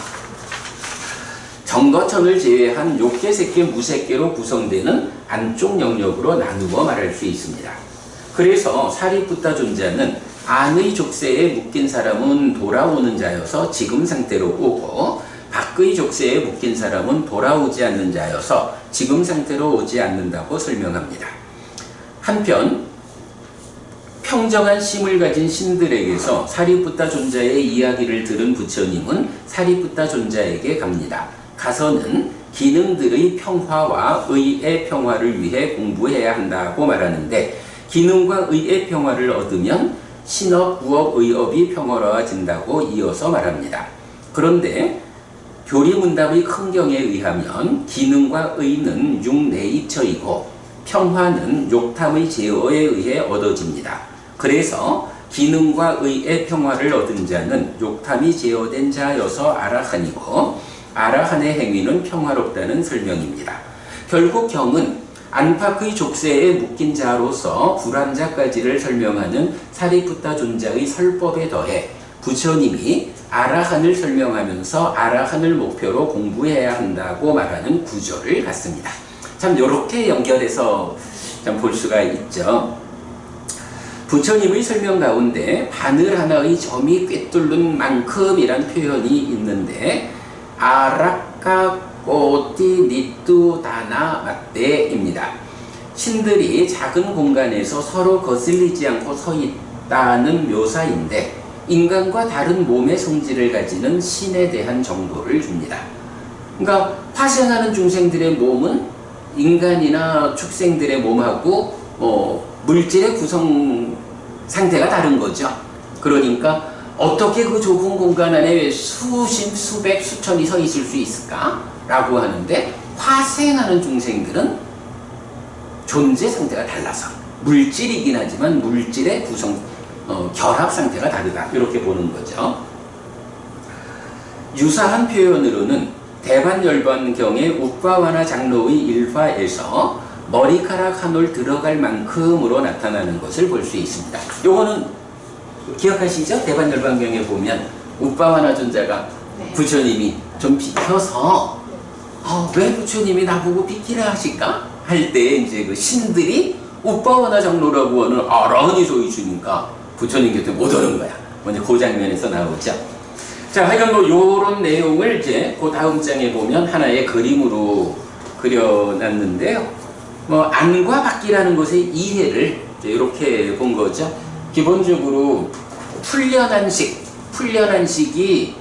정거천을 제외한 욕계, 색계, 무색계로 구성되는 안쪽 영역으로 나누어 말할 수 있습니다. 그래서 사리푸타 존자는 안의 족쇄에 묶인 사람은 돌아오는 자여서 지금 상태로 오고 밖의 족쇄에 묶인 사람은 돌아오지 않는 자여서 지금 상태로 오지 않는다고 설명합니다. 한편 평정한 심을 가진 신들에게서 사리푸타 존자의 이야기를 들은 부처님은 사리푸타 존자에게 갑니다. 가서는 기능들의 평화와 의의 평화를 위해 공부해야 한다고 말하는데, 기능과 의의 평화를 얻으면 신업, 부업, 의업이 평화로워진다고 이어서 말합니다. 그런데 교리문답의 큰경에 의하면 기능과 의는 육내이처이고 평화는 욕탐의 제어에 의해 얻어집니다. 그래서 기능과 의의 평화를 얻은 자는 욕탐이 제어된 자여서 아라한이고 아라한의 행위는 평화롭다는 설명입니다. 결국 경은 안팎의 족쇄에 묶인 자로서 불안자까지를 설명하는 사리푸타 존자의 설법에 더해 부처님이 아라한을 설명하면서 아라한을 목표로 공부해야 한다고 말하는 구조를 갖습니다. 참 이렇게 연결해서 참 볼 수가 있죠. 부처님의 설명 가운데 바늘 하나의 점이 꿰뚫는 만큼이란 표현이 있는데 아라카꼬티 니뚜 다나 맞대입니다. 신들이 작은 공간에서 서로 거슬리지 않고 서 있다는 묘사인데 인간과 다른 몸의 성질을 가지는 신에 대한 정보를 줍니다. 그러니까 화생하는 중생들의 몸은 인간이나 축생들의 몸하고 물질의 구성 상태가 다른 거죠. 그러니까 어떻게 그 좁은 공간 안에 수십, 수백, 수천이 서 있을 수 있을까? 라고 하는데 화생하는 중생들은 존재 상태가 달라서 물질이긴 하지만 물질의 구성, 결합 상태가 다르다. 이렇게 보는 거죠. 유사한 표현으로는 대반열반경의 우빠와나 장로의 일화에서 머리카락 한 올 들어갈 만큼으로 나타나는 것을 볼 수 있습니다. 요거는 기억하시죠? 대반열반경에 보면 우빠와나 존자가 부처님이 좀 비켜서 왜 부처님이 나보고 비키라 하실까? 할 때 이제 그 신들이 우빠와나 장로라고 하는 아라한이 소위 주니까 부처님 곁에 못 오는 거야. 먼저 그 장면에서 나오죠. 자, 하여간 뭐 요런 내용을 이제 그 다음 장에 보면 하나의 그림으로 그려놨는데요. 뭐 안과 밖이라는 것의 이해를 이렇게 본 거죠. 기본적으로 풀려난 식이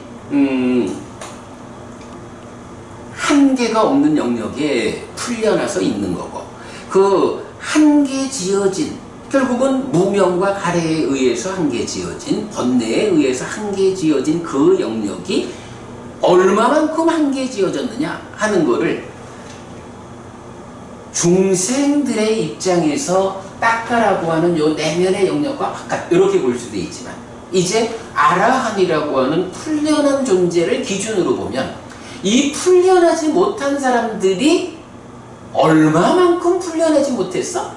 한계가 없는 영역에 풀려나서 있는 거고, 그 한계 지어진, 결국은 무명과 가래에 의해서 한계 지어진, 번뇌에 의해서 한계 지어진 그 영역이 얼마만큼 한계지어졌느냐 하는 거를 중생들의 입장에서 딱가라고 하는 요 내면의 영역과 바깥 이렇게 볼 수도 있지만 이제 아라한이라고 하는 풀려난 존재를 기준으로 보면 이 풀려나지 못한 사람들이 얼마만큼 풀려나지 못했어?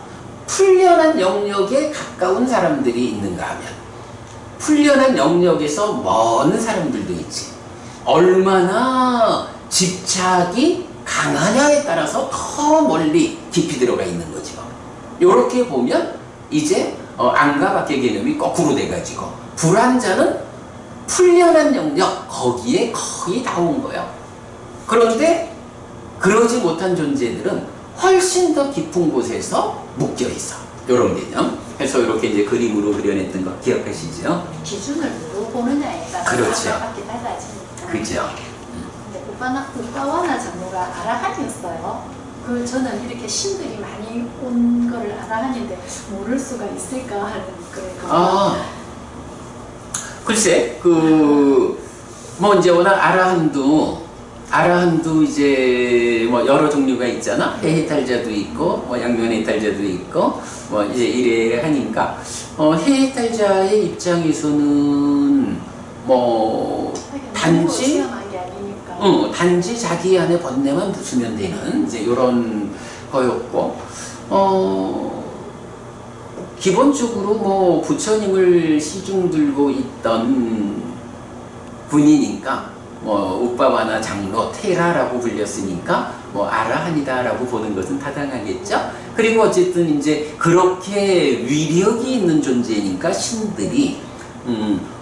풀려난 영역에 가까운 사람들이 있는가 하면 풀려난 영역에서 먼 사람들도 있지. 얼마나 집착이 강하냐에 따라서 더 멀리 깊이 들어가 있는 거지. 이렇게 보면 이제 안과 밖의 개념이 거꾸로 돼가지고 불안자는 풀려난 영역 거기에 거의 다 온 거예요. 그런데 그러지 못한 존재들은 훨씬 더 깊은 곳에서 묶여 있어. 이런 개념. 그래서 이렇게 이제 그림으로 그려냈던 거 기억하시죠? 기준을 누구 보느냐에 따라 그렇죠. 밖에 달라지니까. 그죠? 근데 우빠와나 장로가 아라한이었어요. 그 저는 이렇게 신들이 많이 온 거를 아라한인데 모를 수가 있을까 하는 그런. 글쎄 뭐 이제 워낙 아라한도 이제 뭐 여러 종류가 있잖아. 해해탈자도 있고 뭐 양면해탈자도 있고 뭐 이제 이래 하니까 해해탈자의 입장에서는 뭐 단지 단지 자기 안에 번뇌만 부수면 되는 이제 이런 거였고 기본적으로 뭐 부처님을 시중 들고 있던 분이니까 뭐 우빠와나 장로 테라라고 불렸으니까 뭐 아라한이다라고 보는 것은 타당하겠죠. 그리고 어쨌든 이제 그렇게 위력이 있는 존재니까 신들이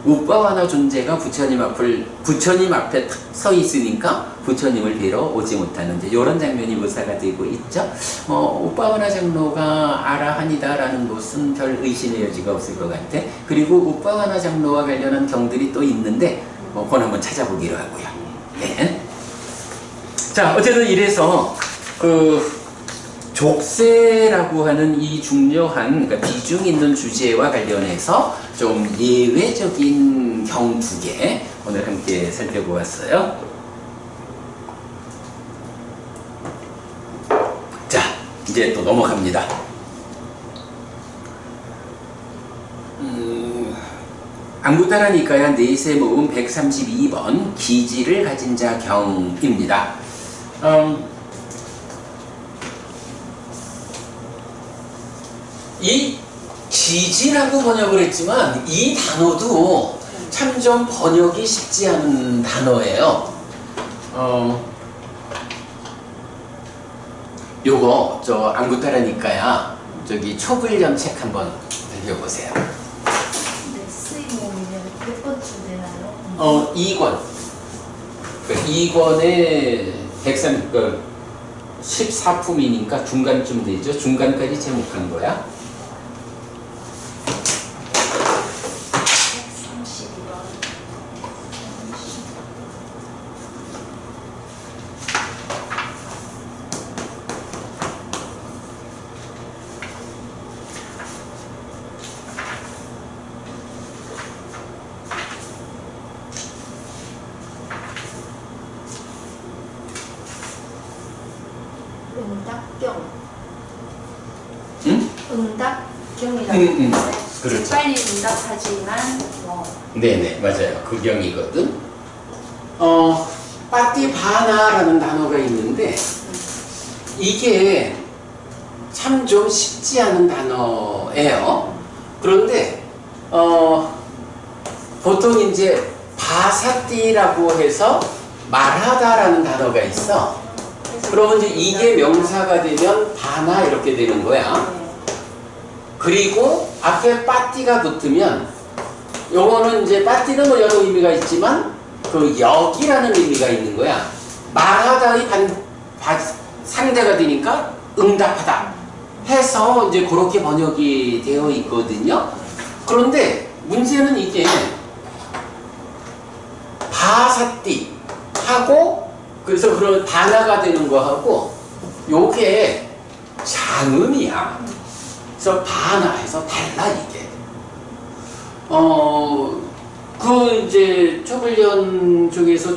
우빠와나 존재가 부처님 앞에 탁 서 있으니까 부처님을 뵈러 오지 못하는 이제 이런 장면이 묘사가 되고 있죠. 우빠와나 장로가 아라한이다라는 것은 별 의심의 여지가 없을 것 같아. 그리고 우빠와나 장로와 관련한 경들이 또 있는데 그건 한번 찾아보기로 하고요. 네. 자, 어쨌든 이래서 족쇄라고 하는 이 중요한 그러니까 비중 있는 주제와 관련해서 좀 예외적인 경 두 개 오늘 함께 살펴보았어요. 자, 이제 또 넘어갑니다. 안구따라 니까야 네세 모음 132번 기지를 가진 자 경입니다. 이 기지라고 번역을 했지만 이 단어도 참 좀 번역이 쉽지 않은 단어예요. 요거 저 안구따라 니까야 저기 초불련 책 한번 읽어보세요. 몇 번쯤 되나요? 2권. 2권에 14품이니까 중간쯤 되죠. 중간까지 제목한 거야. 응답경이라고 그렇죠. 빨리 응답하지만 네네 맞아요. 그 경이거든. 빠띠바나라는 단어가 있는데 이게 참 좀 쉽지 않은 단어예요. 그런데 보통 이제 바사띠라고 해서 말하다라는 단어가 있어. 그러면 이제 이게 명사가 되면 바나 이렇게 되는 거야. 그리고 앞에 빠띠가 붙으면 요거는 이제 빠띠는 뭐 여러 의미가 있지만 그 역이라는 의미가 있는 거야. 말하다의 상대가 되니까 응답하다 해서 이제 그렇게 번역이 되어 있거든요. 그런데 문제는 이게 바사띠 하고 그래서 그런 바나가 되는 거하고 요게 장음이야. 그래서 바나해서 달라 이게. 그 그래서 이제 초불련 쪽에서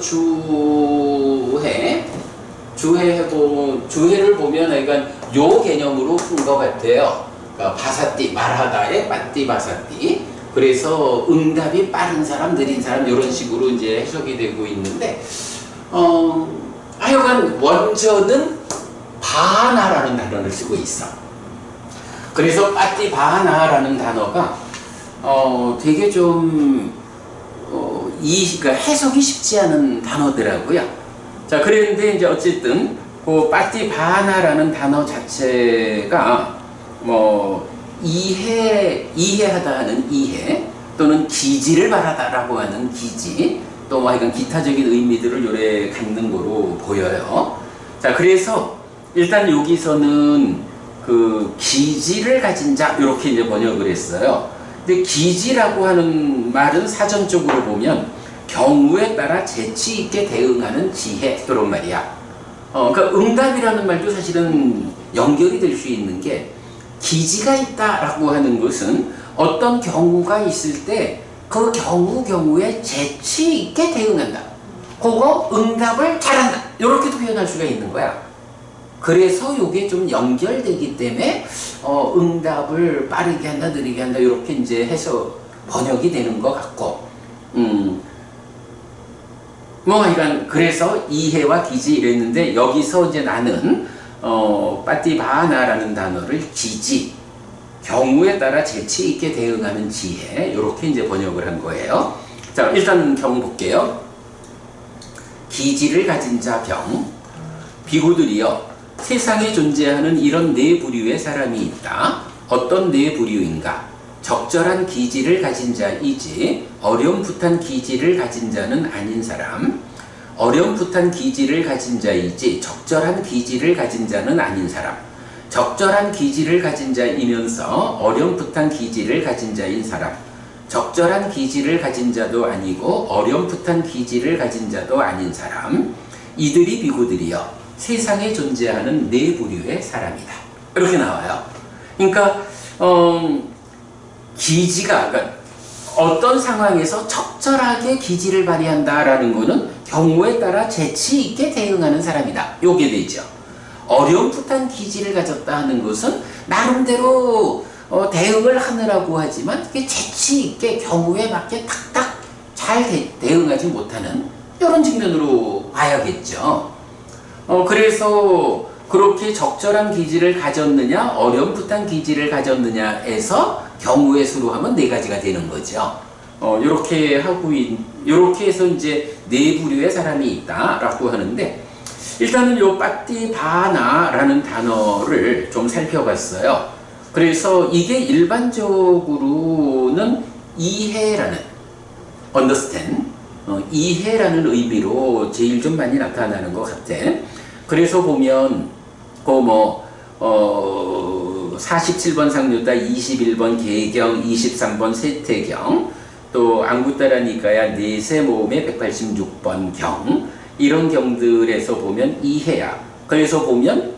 주해를 보면 약간 요 개념으로 푼 것 같아요. 그러니까 바사띠, 말하다의 빠띠 바사띠. 그래서 응답이 빠른 사람, 느린 사람 이런 식으로 이제 해석이 되고 있는데, 하여간 원저는 바하나라는 단어를 쓰고 있어. 그래서 빠띠 바하나라는 단어가 되게 좀 그러니까 해석이 쉽지 않은 단어더라고요. 자, 그랬는데 이제 어쨌든 그 빠띠 바하나라는 단어 자체가 뭐 이해하다 하는 이해 또는 기지를 바라다라고 하는 기지 또 뭐 하여간 기타적인 의미들을 요래 갖는 거로 보여요. 자, 그래서 일단 여기서는 그 기지를 가진 자 이렇게 이제 번역을 했어요. 근데 기지라고 하는 말은 사전적으로 보면 경우에 따라 재치 있게 대응하는 지혜 이런 말이야. 그러니까 응답이라는 말도 사실은 연결이 될 수 있는 게 기지가 있다라고 하는 것은 어떤 경우가 있을 때 그 경우에 재치 있게 대응한다. 그거 응답을 잘한다. 이렇게도 표현할 수가 있는 거야. 그래서 이게 좀 연결되기 때문에 응답을 빠르게 한다, 느리게 한다 이렇게 이제 해서 번역이 되는 것 같고, 뭐 하여간 그래서 이해와 기지 이랬는데 여기서 이제 나는 빠띠바하나라는 단어를 기지, 경우에 따라 재치 있게 대응하는 지혜 이렇게 이제 번역을 한 거예요. 자, 일단 경 볼게요. 기지를 가진 자 경, 비구들이여 세상에 존재하는 이런 네 부류의 사람이 있다. 어떤 네 부류인가? 적절한 기지를 가진 자이지 어렴풋한 기지를 가진 자는 아닌 사람. 어렴풋한 기지를 가진 자이지 적절한 기지를 가진 자는 아닌 사람. 적절한 기지를 가진 자이면서 어렴풋한 기지를 가진 자인 사람. 적절한 기지를 가진 자도 아니고 어렴풋한 기지를 가진 자도 아닌 사람. 이들이 비구들이여 세상에 존재하는 네 부류의 사람이다. 이렇게 나와요. 그러니까 기지가 그러니까 어떤 상황에서 적절하게 기지를 발휘한다라는 것은 경우에 따라 재치 있게 대응하는 사람이다. 요게 되죠. 어렴풋한 기지를 가졌다 하는 것은 나름대로 대응을 하느라고 하지만 그게 재치 있게 경우에 맞게 탁탁 잘 대응하지 못하는 이런 측면으로 봐야겠죠. 그래서 그렇게 적절한 기지를 가졌느냐 어렴풋한 기지를 가졌느냐에서 경우의 수로 하면 네 가지가 되는 거죠. 요렇게 해서 이제 네 부류의 사람이 있다라고 하는데, 일단은 요 빠띠바하나라는 단어를 좀 살펴봤어요. 그래서 이게 일반적으로는 이해라는 understand, 이해라는 의미로 제일 좀 많이 나타나는 것 같아. 그래서 보면 47번 상류다, 21번 개경, 23번 세태경, 또 앙구따라니까야 네세 모음의 186번 경, 이런 경들에서 보면 이해야. 그래서 보면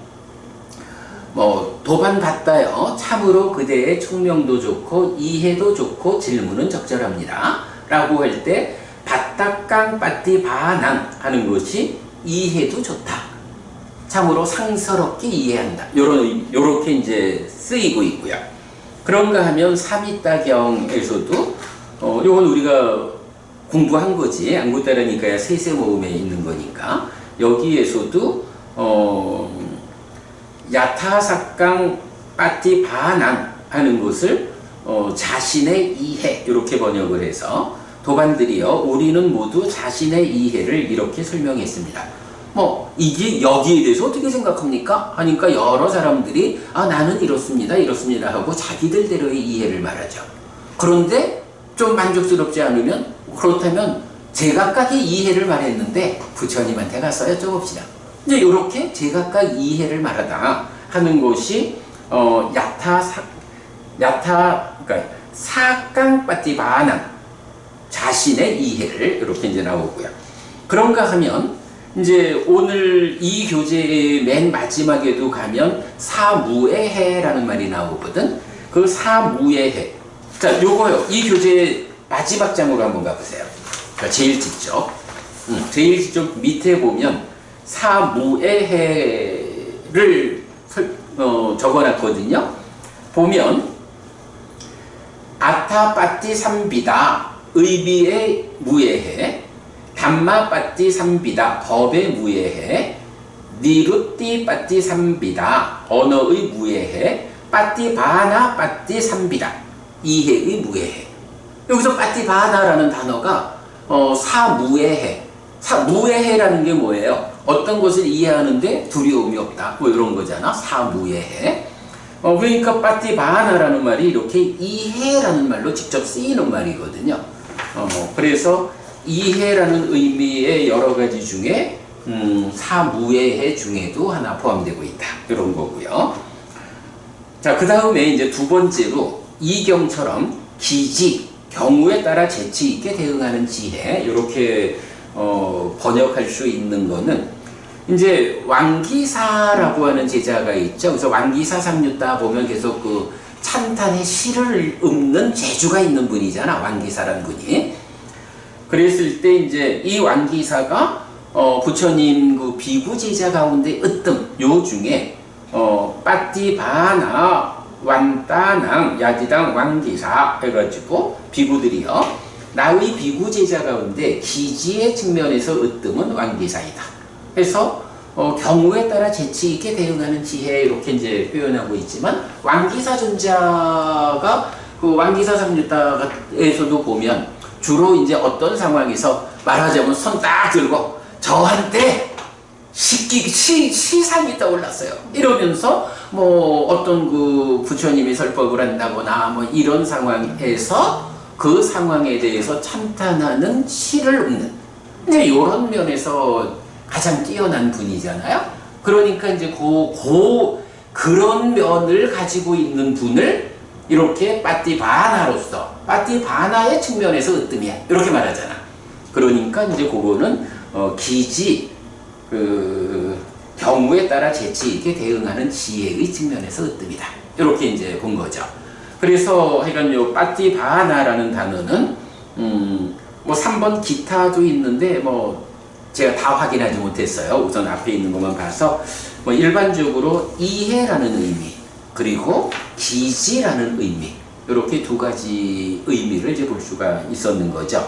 도반 받다요. 참으로 그대의 총명도 좋고 이해도 좋고 질문은 적절합니다. 라고 할 때 바따깡 빠띠바난 하는 것이 이해도 좋다. 참으로 상서롭게 이해한다. 요렇게 이제 쓰이고 있고요. 그런가 하면 삼이따경에서도 요건 우리가 공부한 거지. 앙구따라니까야 세세 모음에 있는 거니까. 여기에서도 야타사깡 빠띠바난 하는 것을 자신의 이해 이렇게 번역을 해서 도반들이여 우리는 모두 자신의 이해를 이렇게 설명했습니다. 이게 여기에 대해서 어떻게 생각합니까? 하니까 여러 사람들이 나는 이렇습니다 하고 자기들대로의 이해를 말하죠. 그런데 좀 만족스럽지 않으면 그렇다면 제각각의 이해를 말했는데 부처님한테 가서 여쭤봅시다. 이제 이렇게 제각각 이해를 말하다 하는 것이 그러니까 사깡빠띠바난 자신의 이해를 이렇게 이제 나오고요. 그런가 하면 이제 오늘 이 교재의 맨 마지막에도 가면 사무에해라는 말이 나오거든. 그 사무에해. 자, 요거요. 이 교재의 마지막 장으로 한번 가보세요. 그러니까 제일 뒤쪽. 제일 뒤쪽 밑에 보면 사무에해를 적어놨거든요. 보면 아타빠띠 삼비다 의비의 무예해, 담마빠띠 삼비다 법의 무예해, 니루띠 빠띠 삼비다 언어의 무예해, 빠띠 바나 빠띠 삼비다 이해의 무예해. 여기서 빠띠 바나라는 단어가 사무예해. 무예해라는 게 뭐예요? 어떤 것을 이해하는데 두려움이 없다. 뭐 이런 거잖아. 사무예해. 그러니까 빠띠 바나라는 말이 이렇게 이해라는 말로 직접 쓰이는 말이거든요. 그래서 이해라는 의미의 여러 가지 중에 사무예해 중에도 하나 포함되고 있다. 이런 거고요. 자, 그 다음에 이제 두 번째로 이경처럼 기지, 경우에 따라 재치 있게 대응하는 지혜, 이렇게 번역할 수 있는 거는 이제 왕기사라고 하는 제자가 있죠. 그래서 왕기사 삼류따 보면 계속 그 찬탄의 시를 읊는 재주가 있는 분이잖아. 왕기사라는 분이. 그랬을 때 이제 이 왕기사가 부처님 그 비구 제자 가운데 으뜸 요 중에 빠띠바나 완따낭 야지당 왕기사 해가지고 비구들이요, 나의 비구 제자 가운데 기지의 측면에서 으뜸은 왕기사이다 해서 경우에 따라 재치 있게 대응하는 지혜 이렇게 이제 표현하고 있지만, 왕기사 존자가 그 왕기사 삼류따에서도 보면 주로 이제 어떤 상황에서 말하자면 손 딱 들고 저한테 시상이 떠올랐어요 이러면서 뭐 어떤 그 부처님이 설법을 한다거나 뭐 이런 상황에서 그 상황에 대해서 찬탄하는 시를 읊는 이제 이런 면에서 가장 뛰어난 분이잖아요. 그러니까 이제 그런 면을 가지고 있는 분을 이렇게 빠띠바나로서 빠띠바나의 측면에서 으뜸이야 이렇게 말하잖아. 그러니까 이제 그거는 기지 경우에 따라 재치 있게 대응하는 지혜의 측면에서 으뜸이다 이렇게 이제 본 거죠. 그래서 하여간 요 빠띠바나라는 단어는 뭐 3번 기타도 있는데 뭐 제가 다 확인하지 못했어요. 우선 앞에 있는 것만 봐서 뭐 일반적으로 이해라는 의미 그리고 기지라는 의미 이렇게 두 가지 의미를 이제 볼 수가 있었는 거죠.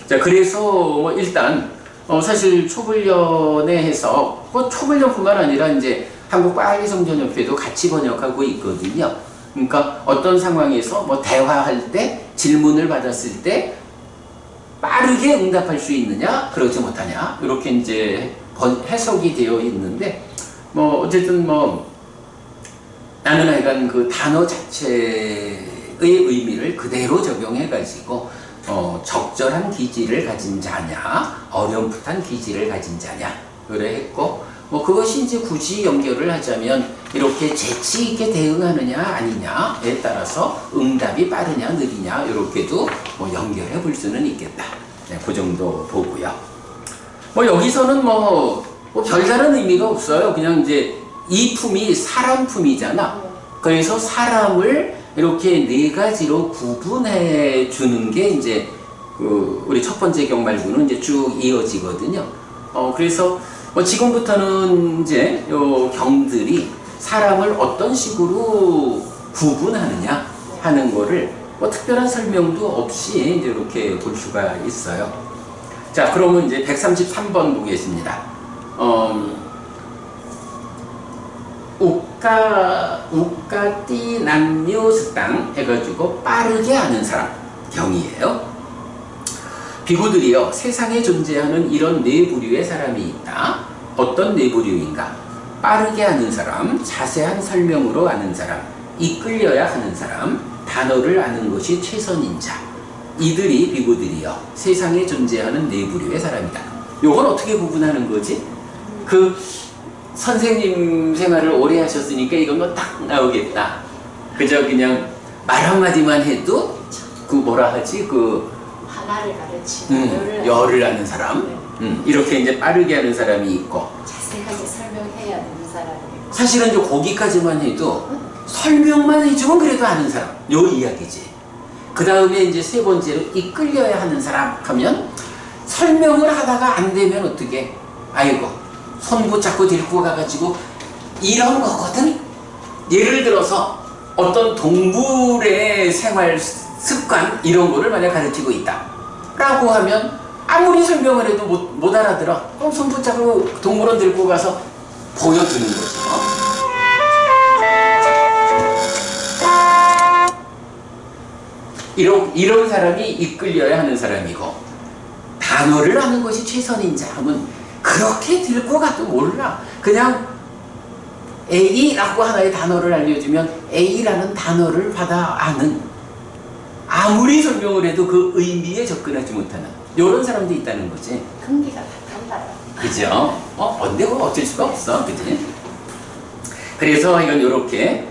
자, 그래서 뭐 일단 사실 초불련에 해서 초불련뿐만 아니라 이제 한국 빨리성전협회도 같이 번역하고 있거든요. 그러니까 어떤 상황에서 뭐 대화할 때 질문을 받았을 때 빠르게 응답할 수 있느냐 그러지 못하냐 이렇게 이제 해석이 되어 있는데, 뭐 어쨌든 뭐 나는 하여간 그 단어 자체의 의미를 그대로 적용해 가지고 적절한 기지를 가진 자냐 어렴풋한 기지를 가진 자냐 그래 했고, 뭐 그것이 이제 굳이 연결을 하자면 이렇게 재치 있게 대응하느냐 아니냐에 따라서 응답이 빠르냐 느리냐 이렇게도 뭐 연결해 볼 수는 있겠다. 네, 그 정도 보고요. 뭐 여기서는 뭐 별다른 의미가 없어요. 그냥 이제 이 품이 사람 품이잖아. 그래서 사람을 이렇게 네 가지로 구분해 주는 게 이제 우리 첫 번째 경 말고는 이제 쭉 이어지거든요. 그래서 지금부터는 이제 요 경들이 사람을 어떤 식으로 구분하느냐 하는 거를 뭐 특별한 설명도 없이 이제 이렇게 볼 수가 있어요. 자, 그러면 이제 133번 보겠습니다. 우까띠 남묘스땅 해가지고 빠르게 아는 사람 경이에요. 비구들이요, 세상에 존재하는 이런 네 부류의 사람이 있다. 어떤 네 부류인가? 빠르게 아는 사람, 자세한 설명으로 아는 사람, 이끌려야 하는 사람, 단어를 아는 것이 최선인 자. 이들이 비구들이요, 세상에 존재하는 네 부류의 사람이다. 요건 어떻게 구분하는 거지? 그 선생님 생활을 오래 하셨으니까 이런 건 딱 나오겠다. 그저 그냥 말 한마디만 해도 그 뭐라 하지? 하나를 가르치는 열을 아는 사람. 이렇게 이제 빠르게 하는 사람이 있고, 자세하게 설명해야 되는 사람이 있고, 사실은 이제 거기까지만 해도 설명만 해주면 그래도 아는 사람 요 이야기지. 그 다음에 이제 세 번째로 이끌려야 하는 사람 하면 설명을 하다가 안 되면 어떻게? 아이고, 손 붙잡고 데리고 가가지고 이런 거거든? 예를 들어서 어떤 동물의 생활 습관 이런 거를 만약 가르치고 있다 라고 하면 아무리 설명을 해도 못 알아들어. 그럼 손 붙잡고 동물원 들고 가서 보여주는 거죠. 이런 사람이 이끌려야 하는 사람이고, 단어를 아는 것이 최선인자 하면 그렇게 들고 가도 몰라. 그냥 A라고 하나의 단어를 알려주면 A라는 단어를 받아 아는, 아무리 설명을 해도 그 의미에 접근하지 못하는 이런 사람도 있다는 거지. 경기가 다 달라요. 그죠? 근데 그거 어쩔 수가 없어. 그지? 그래서 이건 이렇게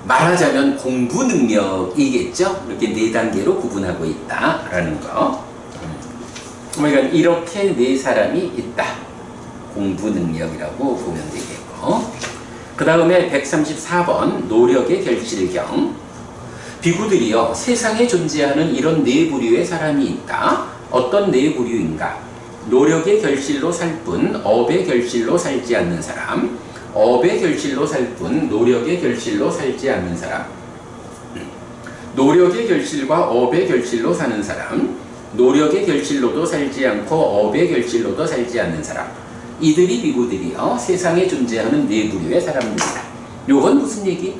말하자면 공부 능력이겠죠? 이렇게 4단계로 구분하고 있다라는 거. 그러니까 이렇게 4사람이 있다. 공부 능력이라고 보면 되겠고. 그 다음에 134번 노력의 결실경. 비구들이여 세상에 존재하는 이런 4부류의 사람이 있다. 어떤 4부류인가? 노력의 결실로 살 뿐 업의 결실로 살지 않는 사람, 업의 결실로 살 뿐 노력의 결실로 살지 않는 사람, 노력의 결실과 업의 결실로 사는 사람, 노력의 결실로도 살지 않고 업의 결실로도 살지 않는 사람, 이들이 비구들이여 세상에 존재하는 4부류의 사람들이다. 요건 무슨 얘기?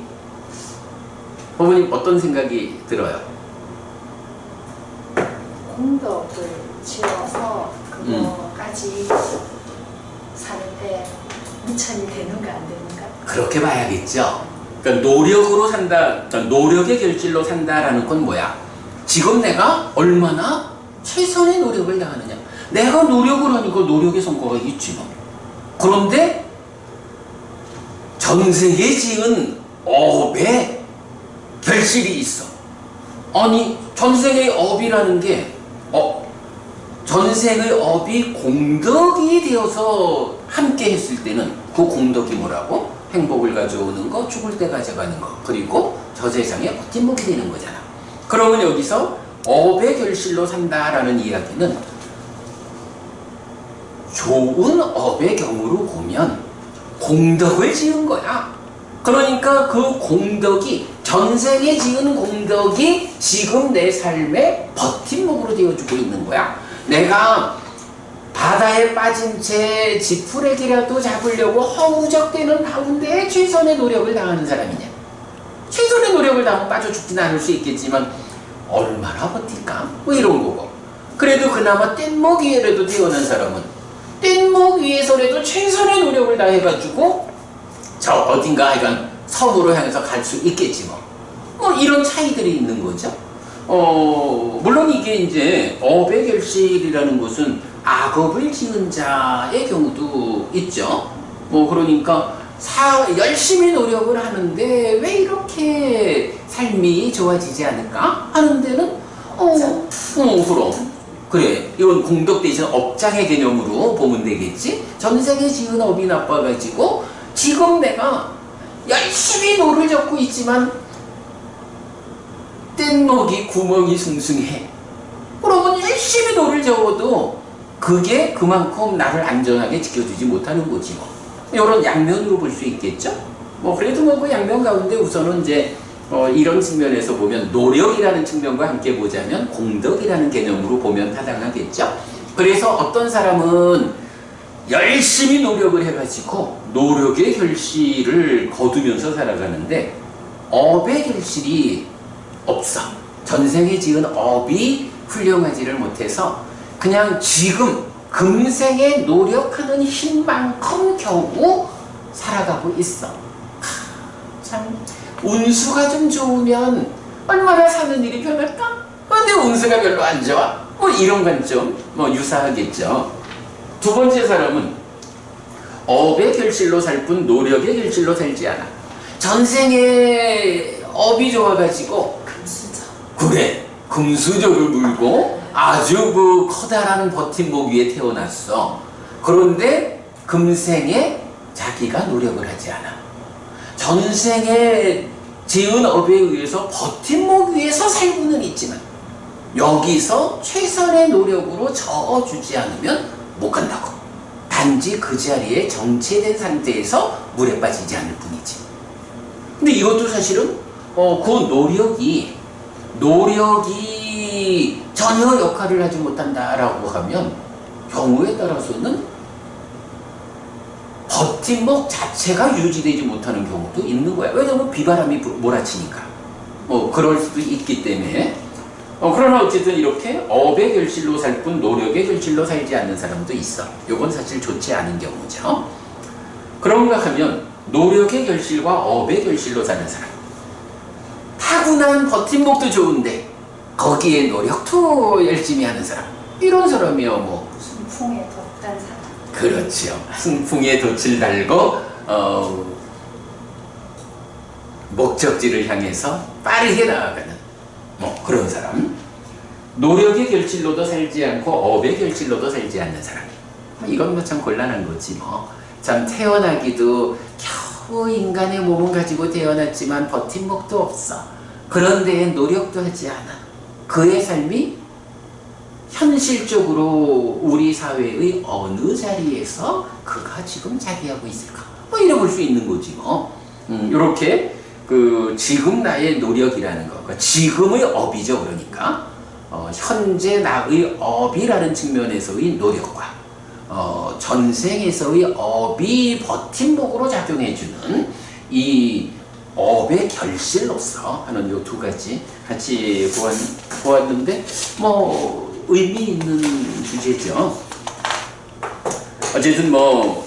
부모님 어떤 생각이 들어요? 공덕을 지어서 그거까지 사는데 미천이 되는가 안 되는가? 그렇게 봐야겠죠. 그러니까 노력으로 산다, 그러니까 노력의 결실로 산다라는 건 뭐야? 지금 내가 얼마나 최선의 노력을 다하느냐. 내가 노력을 하니까 노력의 성과가 있지 뭐. 그런데 전생에 지은 업에 결실이 있어. 아니 전생의 업이라는 게 전생의 업이 공덕이 되어서 함께 했을 때는 그 공덕이 뭐라고? 행복을 가져오는 거, 죽을 때 가져가는 거, 그리고 저세상에 버팀목이 되는 거잖아. 그러면 여기서 업의 결실로 산다라는 이야기는 좋은 업의 경우로 보면 공덕을 지은 거야. 그러니까 그 공덕이, 전생에 지은 공덕이 지금 내 삶의 버팀목으로 되어주고 있는 거야. 내가 바다에 빠진 채 지푸레기라도 잡으려고 허우적대는 가운데 최선의 노력을 다하는 사람이냐. 최선의 노력을 다하면 빠져 죽지는 않을 수 있겠지만 얼마나 버틸까? 뭐 이런 거고. 그래도 그나마 뗏목 위에라도 태어난 사람은 뗏목 위에서라도 최선의 노력을 다해가지고 저 어딘가 하여간 섬으로 향해서 갈 수 있겠지 뭐. 뭐 이런 차이들이 있는 거죠. 물론 이게 이제 업의 결실이라는 것은 악업을 지은 자의 경우도 있죠. 뭐 그러니까 열심히 노력을 하는데 왜 이렇게 삶이 좋아지지 않을까 하는 데는 그럼 그래, 이건 공덕 대신 업장의 개념으로 보면 되겠지. 전생에 지은 업이 나빠가지고 지금 내가 열심히 노를 젓고 있지만 뗏목이 구멍이 숭숭해. 그러면 열심히 노를 저어도 그게 그만큼 나를 안전하게 지켜주지 못하는 거지 뭐. 이런 양면으로 볼 수 있겠죠. 뭐 그래도 뭐 그 양면 가운데 우선은 이제 이런 측면에서 보면 노력이라는 측면과 함께 보자면 공덕이라는 개념으로 보면 타당하겠죠. 그래서 어떤 사람은 열심히 노력을 해가지고 노력의 결실을 거두면서 살아가는데 업의 결실이 없어. 전생에 지은 업이 훌륭하지를 못해서 그냥 지금 금생에 노력하는 힘만큼 겨우 살아가고 있어. 참 운수가 좀 좋으면 얼마나 사는 일이 변할까? 근데 운수가 별로 안 좋아. 뭐 이런 건 좀 뭐 유사하겠죠. 두 번째 사람은 업의 결실로 살 뿐 노력의 결실로 살지 않아. 전생에 업이 좋아가지고 그래 금수저를 물고 아주 그 커다란 버팀목 위에 태어났어. 그런데 금생에 자기가 노력을 하지 않아. 전생에 지은 업에 의해서 버팀목 위에서 살고는 있지만 여기서 최선의 노력으로 저어주지 않으면 못 간다고. 단지 그 자리에 정체된 상태에서 물에 빠지지 않을 뿐이지. 근데 이것도 사실은 그 노력이 전혀 역할을 하지 못한다라고 하면 경우에 따라서는 버팀목 자체가 유지되지 못하는 경우도 있는 거야. 왜냐면 비바람이 몰아치니까. 그럴 수도 있기 때문에. 그러나 어쨌든 이렇게 업의 결실로 살 뿐 노력의 결실로 살지 않는 사람도 있어. 이건 사실 좋지 않은 경우죠. 그런가 하면 노력의 결실과 업의 결실로 사는 사람. 타고난 버팀목도 좋은데 거기에 노력도 열심히 하는 사람. 이런 사람이요 뭐. 순풍에 돛단 사람. 그렇죠. 순풍에 돛을 달고 목적지를 향해서 빠르게 나아가는 그런 사람. 노력의 결실로도 살지 않고 업의 결실로도 살지 않는 사람. 이건 뭐 참 곤란한 거지 뭐. 참 태어나기도 겨우 인간의 몸을 가지고 태어났지만 버팀목도 없어. 그런데 노력도 하지 않아. 그의 삶이 현실적으로 우리 사회의 어느 자리에서 그가 지금 자리하고 있을까? 이래 볼 수 있는 거지 뭐. 이렇게 지금 나의 노력이라는 거, 그러니까 지금의 업이죠. 그러니까 현재 나의 업이라는 측면에서의 노력과 전생에서의 업이 버팀목으로 작용해주는 이 업의 결실로서 하는 요 두 가지 같이 보았는데 뭐 의미 있는 주제죠. 어쨌든 뭐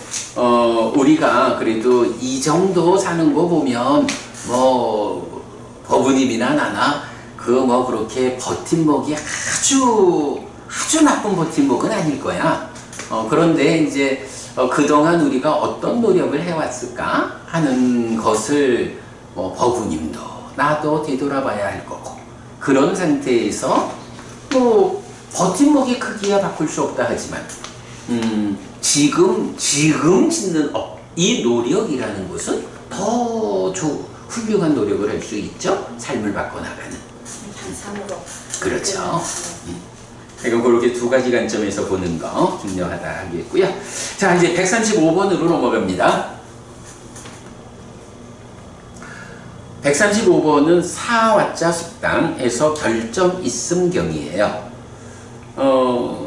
우리가 그래도 이 정도 사는 거 보면 뭐 법우님이나 나나 그렇게 버팀목이 아주 나쁜 버팀목은 아닐 거야. 그런데 이제 그동안 우리가 어떤 노력을 해왔을까 하는 것을 법우님도 나도 되돌아봐야 할 거고, 그런 상태에서 뭐 버팀목의 크기야 바꿀 수 없다 하지만 지금 짓는 이 노력이라는 것은 더 훌륭한 노력을 할 수 있죠. 삶을 바꿔나가는. 삶으로. 그렇죠. 그러니까 그렇게 두 가지 관점에서 보는 거 중요하다 하겠고요. 자, 이제 135번으로 넘어갑니다. 135번은 사와자 숙당에서 결점 있음경이에요.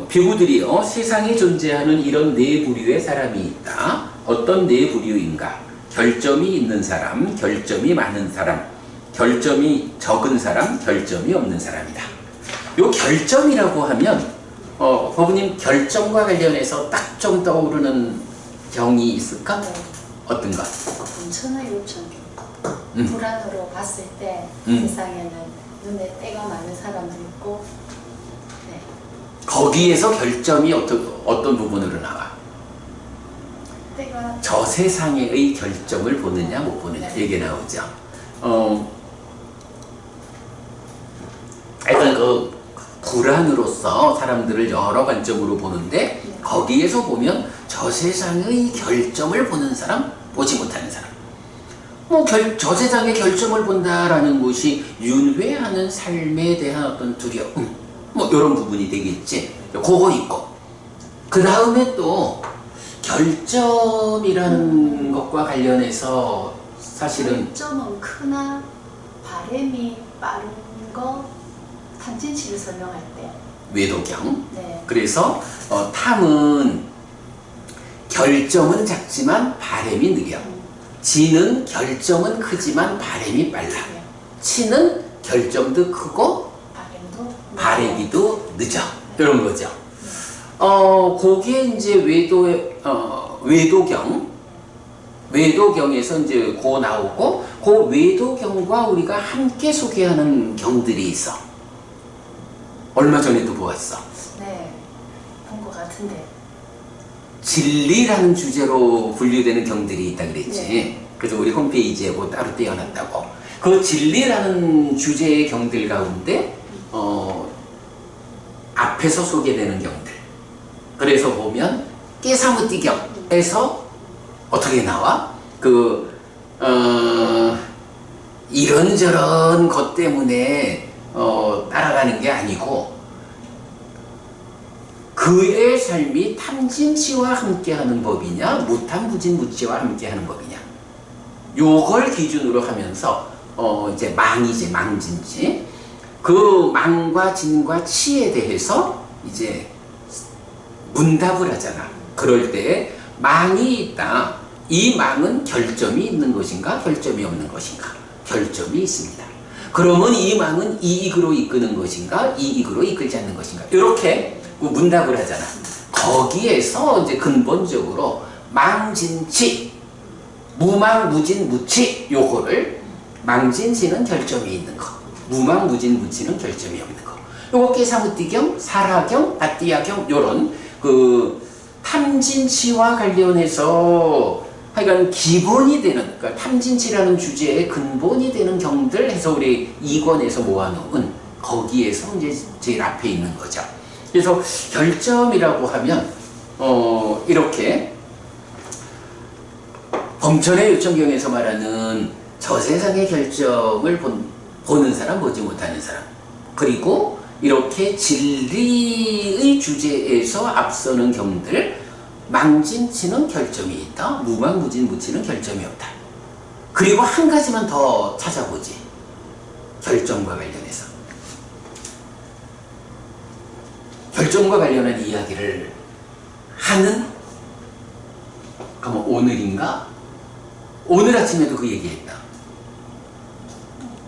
비구들이요, 세상에 존재하는 이런 네 부류의 사람이 있다. 어떤 네 부류인가? 결점이 있는 사람, 결점이 많은 사람, 결점이 적은 사람, 결점이 없는 사람이다. 요 결점이라고 하면 법우님 결점과 관련해서 딱 좀 떠오르는 경이 있을까? 네. 어떤 것? 천의 요청. 불안으로 봤을 때 세상에는 눈에 때가 많은 사람도 있고, 네. 거기에서 결점이 어떤 부분으로 나와? 때가 저 세상의 결점을 보느냐 못 보느냐, 네. 이게 나오죠. 하여튼 불안으로서 사람들을 여러 관점으로 보는데, 네. 거기에서 보면 저 세상의 결점을 보는 사람, 보지 못하는 사람. 저 세상의 결점을 본다라는 것이 윤회하는 삶에 대한 어떤 두려움, 이런 부분이 되겠지. 그거 있고, 그 다음에 또 결점이라는 것과 관련해서 사실은 결점은 크나 바램이 빠른 거, 탐진치를 설명할 때. 외도경. 네. 그래서 탐은 결점은 작지만 바램이 느려. 지는 결점은 크지만 바램이 빨라. 네. 치는 결점도 크고 바램도 바래기도 늦어. 이런 거죠. 거기에 이제 외도경에서 이제 나오고, 그 외도경과 우리가 함께 소개하는 경들이 있어. 얼마 전에도 보았어. 네. 본 것 같은데. 진리라는 주제로 분류되는 경들이 있다 그랬지. 네. 그래서 우리 홈페이지에 뭐 따로 떼어놨다고. 그 진리라는 주제의 경들 가운데 앞에서 소개되는 경들. 그래서 보면 깨사무띠경에서 어떻게 나와? 이런저런 것 때문에 따라가는 게 아니고 그의 삶이 탐진치와 함께하는 법이냐 무탐부진무치와 함께하는 법이냐 요걸 기준으로 하면서 이제 망이지 망진치 그 망과 진과 치에 대해서 이제 문답을 하잖아. 그럴 때 망이 있다. 이 망은 결점이 있는 것인가 결점이 없는 것인가? 결점이 있습니다. 그러면 이 망은 이익으로 이끄는 것인가 이익으로 이끌지 않는 것인가? 이렇게 문답을 하잖아. 거기에서 이제 근본적으로 망진치 무망무진무치 요거를 망진치는 결점이 있는 거 무망무진무치는 결점이 없는 거 요거 깨사무띠경 사라경 아띠야경 요런 그 탐진치와 관련해서 하여간 기본이 되는 그러니까 탐진치라는 주제의 근본이 되는 경들 해서 우리 2권에서 모아놓은 거기에서 이제 제일 앞에 있는 거죠. 그래서 결점이라고 하면 이렇게 범천의 요청경에서 말하는 저 세상의 결점을 보는 사람 보지 못하는 사람 그리고 이렇게 진리의 주제에서 앞서는 경들 망진치는 결점이 있다. 무망무진무치는 결점이 없다. 그리고 한 가지만 더 찾아보지. 결점과 관련해서. 결점과 관련한 이야기를 하는 그럼 오늘인가? 오늘 아침에도 그 얘기했다.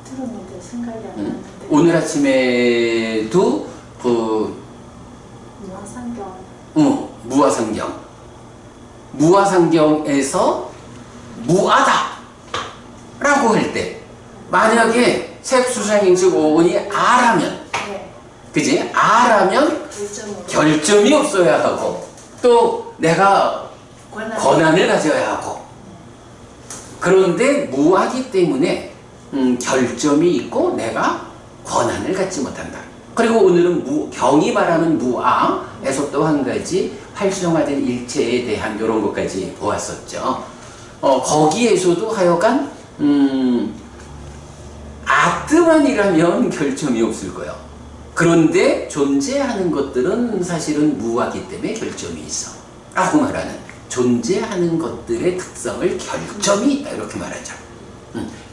들었는데 생각이 안 나는데. 오늘 아침에도 그 무화상경. 무화상경. 무화상경에서 무아다 라고 할 때 만약에 색수상인즉 오온이 아라면 네. 그지? 아라면 결점이 없어야 하고 또 내가 권한을 가져야 하고 그런데 무아기 때문에 결점이 있고 내가 권한을 갖지 못한다. 그리고 오늘은 경이 말하는 무아에서 또 한 가지 활성화된 일체에 대한 이런 것까지 보았었죠. 거기에서도 하여간 아트만이라면 결점이 없을 거예요. 그런데 존재하는 것들은 사실은 무아기 때문에 결점이 있어 라고 말하는 존재하는 것들의 특성을 결점이 있다 이렇게 말하죠.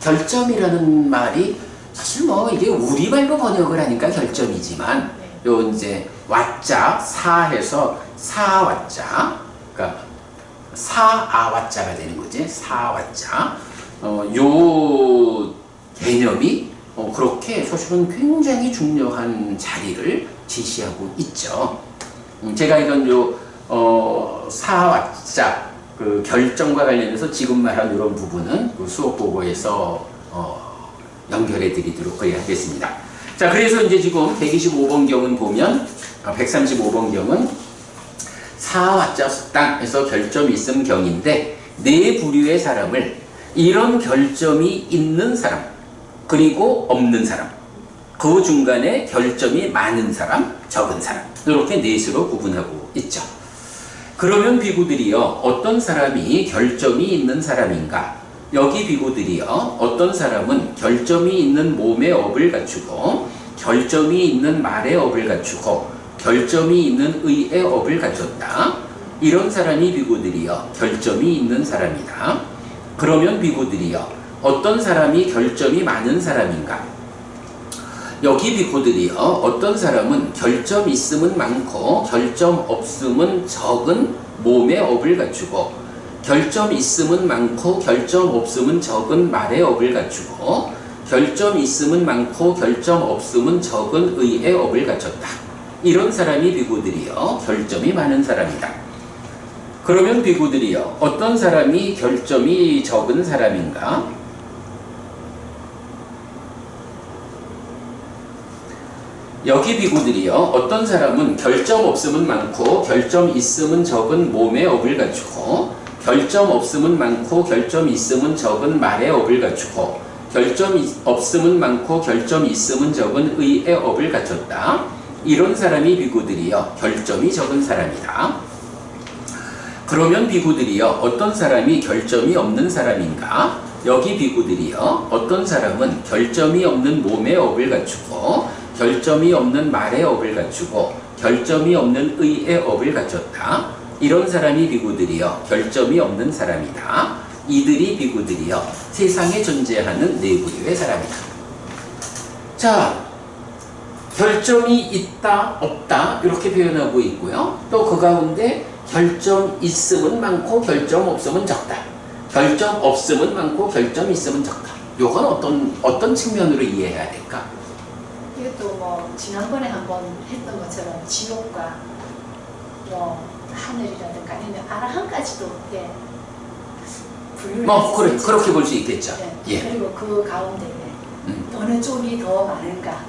결점이라는 말이 사실 뭐 이게 우리말로 번역을 하니까 결점이지만 요 이제 와자 사해서 사와자 그러니까 사아와자가 되는 거지. 사와자 요 개념이 그렇게 사실은 굉장히 중요한 자리를 지시하고 있죠. 제가 이런 요 사와자 그 결정과 관련해서 지금 말한 이런 부분은 그 수업 보고에서 연결해 드리도록 하겠습니다. 자, 그래서 이제 지금 125번 경은 보면 135번 경은 사와자 숙당에서 결점이 있음 경인데 네 부류의 사람을 이런 결점이 있는 사람 그리고 없는 사람 그 중간에 결점이 많은 사람 적은 사람 이렇게 넷으로 구분하고 있죠. 그러면 비구들이요 어떤 사람이 결점이 있는 사람인가? 여기 비구들이요 어떤 사람은 결점이 있는 몸의 업을 갖추고 결점이 있는 말의 업을 갖추고 결점이 있는 의의 업을 갖췄다. 이런 사람이 비구들이요 결점이 있는 사람이다. 그러면 비구들이요 어떤 사람이 결점이 많은 사람인가? 여기 비구들이요 어떤 사람은 결점 있음은 많고 결점 없음은 적은 몸의 업을 갖추고 결점 있음은 많고 결점 없음은 적은 말의 업을 갖추고 결점 있음은 많고 결점 없음은 적은 의의 업을 갖췄다. 이런 사람이 비구들이요 결점이 많은 사람이다. 그러면 비구들이요 어떤 사람이 결점이 적은 사람인가? 여기 비구들이요 어떤 사람은 결점 없음은 많고 결점 있음은 적은 몸의 업을 갖추고 결점 없음은 많고 결점 있음은 적은 말의 업을 갖추고 결점 없음은 많고 결점 있음은 적은 의의 업을 갖췄다. 이런 사람이 비구들이요 결점이 적은 사람이다. 그러면 비구들이요 어떤 사람이 결점이 없는 사람인가? 여기 비구들이요 어떤 사람은 결점이 없는 몸의 업을 갖추고 결점이 없는 말의 업을 갖추고 결점이 없는 의의 업을 갖췄다. 이런 사람이 비구들이여 결점이 없는 사람이다. 이들이 비구들이여 세상에 존재하는 네 부류의 사람이다. 자, 결점이 있다 없다 이렇게 표현하고 있고요. 또 그 가운데 결점 있음은 많고 결점 없음은 적다. 결점 없음은 많고 결점 있음은 적다. 요건 어떤 측면으로 이해해야 될까? 이것도 뭐 지난번에 한번 했던 것처럼 지옥과 뭐 하늘이라든가 아니면 아라한까지도 예, 분류를 그래, 그렇게 볼 수 있겠죠. 네. 예. 그리고 그 가운데 어느 쪽이 더 많은가?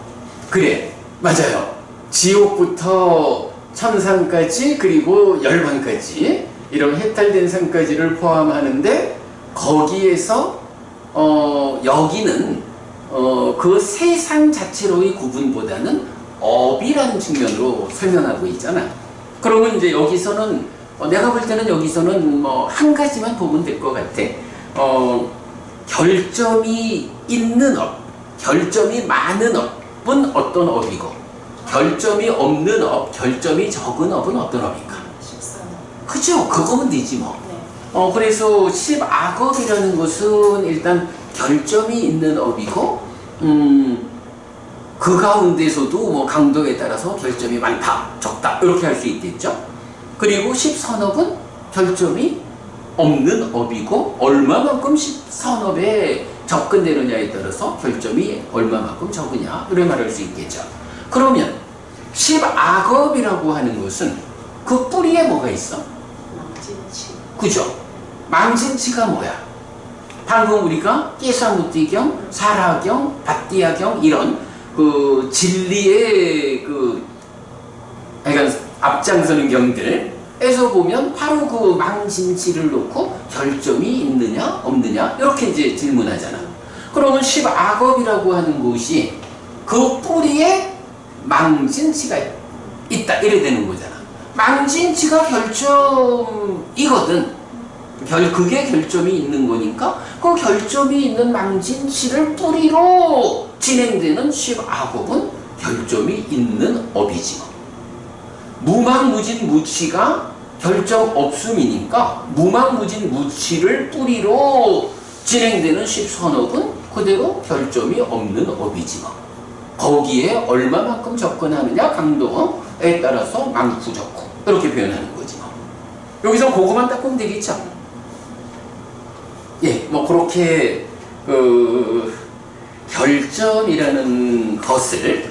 그래, 맞아요. 지옥부터 천상까지 그리고 열반까지 이런 해탈된 상까지를 포함하는데 거기에서 여기는 그 세상 자체로의 구분보다는 업이라는 측면으로 설명하고 있잖아. 그러면 이제 여기서는 내가 볼 때는 여기서는 뭐 한 가지만 보면 될 것 같아. 결점이 있는 업, 결점이 많은 업은 어떤 업이고 결점이 없는 업, 결점이 적은 업은 어떤 업인가? 13업. 그죠? 그거면 되지 뭐. 네. 그래서 10악업이라는 것은 일단 결점이 있는 업이고 그 가운데서도 뭐 강도에 따라서 결점이 많다, 적다 이렇게 할 수 있겠죠. 그리고 10선업은 결점이 없는 업이고 얼마만큼 10선업에 접근되느냐에 따라서 결점이 얼마만큼 적으냐 이렇게 말할 수 있겠죠. 그러면 10악업이라고 하는 것은 그 뿌리에 뭐가 있어? 망진치. 그죠? 망진치가 뭐야? 방금 우리가 깨사무띠경, 사라경, 밭디아경 이런 그 진리의 약간 앞장서는 경들에서 보면 바로 그 망진치를 놓고 결점이 있느냐 없느냐 이렇게 이제 질문하잖아. 그러면 10악업이라고 하는 것이 그 뿌리에 망진치가 있다 이래 되는 거잖아. 망진치가 결점이거든. 그게 결점이 있는 거니까 그 결점이 있는 망진치를 뿌리로 진행되는 10악업은 결점이 있는 업이지. 무망무진 무치가 결점 없음이니까 무망무진 무치를 뿌리로 진행되는 10선업은 그대로 결점이 없는 업이지. 거기에 얼마만큼 접근하느냐 강도에 따라서 많고 적고 이렇게 표현하는 거지. 여기서 그거만 딱 보면 되겠죠. 예, 뭐 그렇게 결점이라는 것을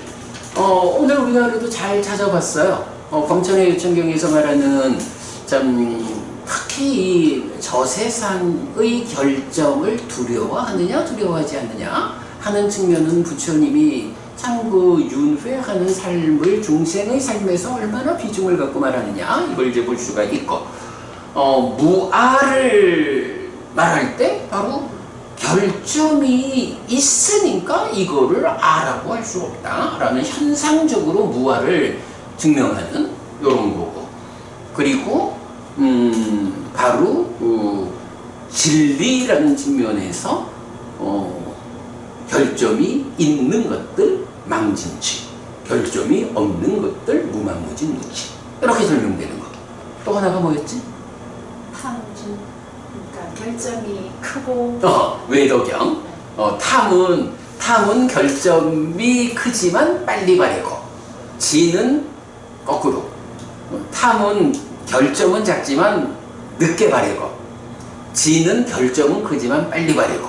오늘 우리가 그래도 잘 찾아봤어요. 광천의 요천경에서 말하는 참 특히 이 저세상의 결점을 두려워하느냐 두려워하지 않느냐 하는 측면은 부처님이 참 그 윤회하는 삶을 중생의 삶에서 얼마나 비중을 갖고 말하느냐 이걸 이제 볼 수가 있고 무아를 말할 때 바로 결점이 있으니까 이거를 아라고 할 수 없다라는 현상적으로 무아를 증명하는 이런 거고 그리고 바로 진리라는 측면에서 결점이 있는 것들 망진치 결점이 없는 것들 무망무진 무치 이렇게 설명되는 거. 또 하나가 뭐였지? 탐진. 그러니까 결점이 크고. 외도경. 탐은 결점이 크지만 빨리 바래고 지는 거꾸로. 탐은 결점은 작지만 늦게 바래고 지는 결점은 크지만 빨리 바래고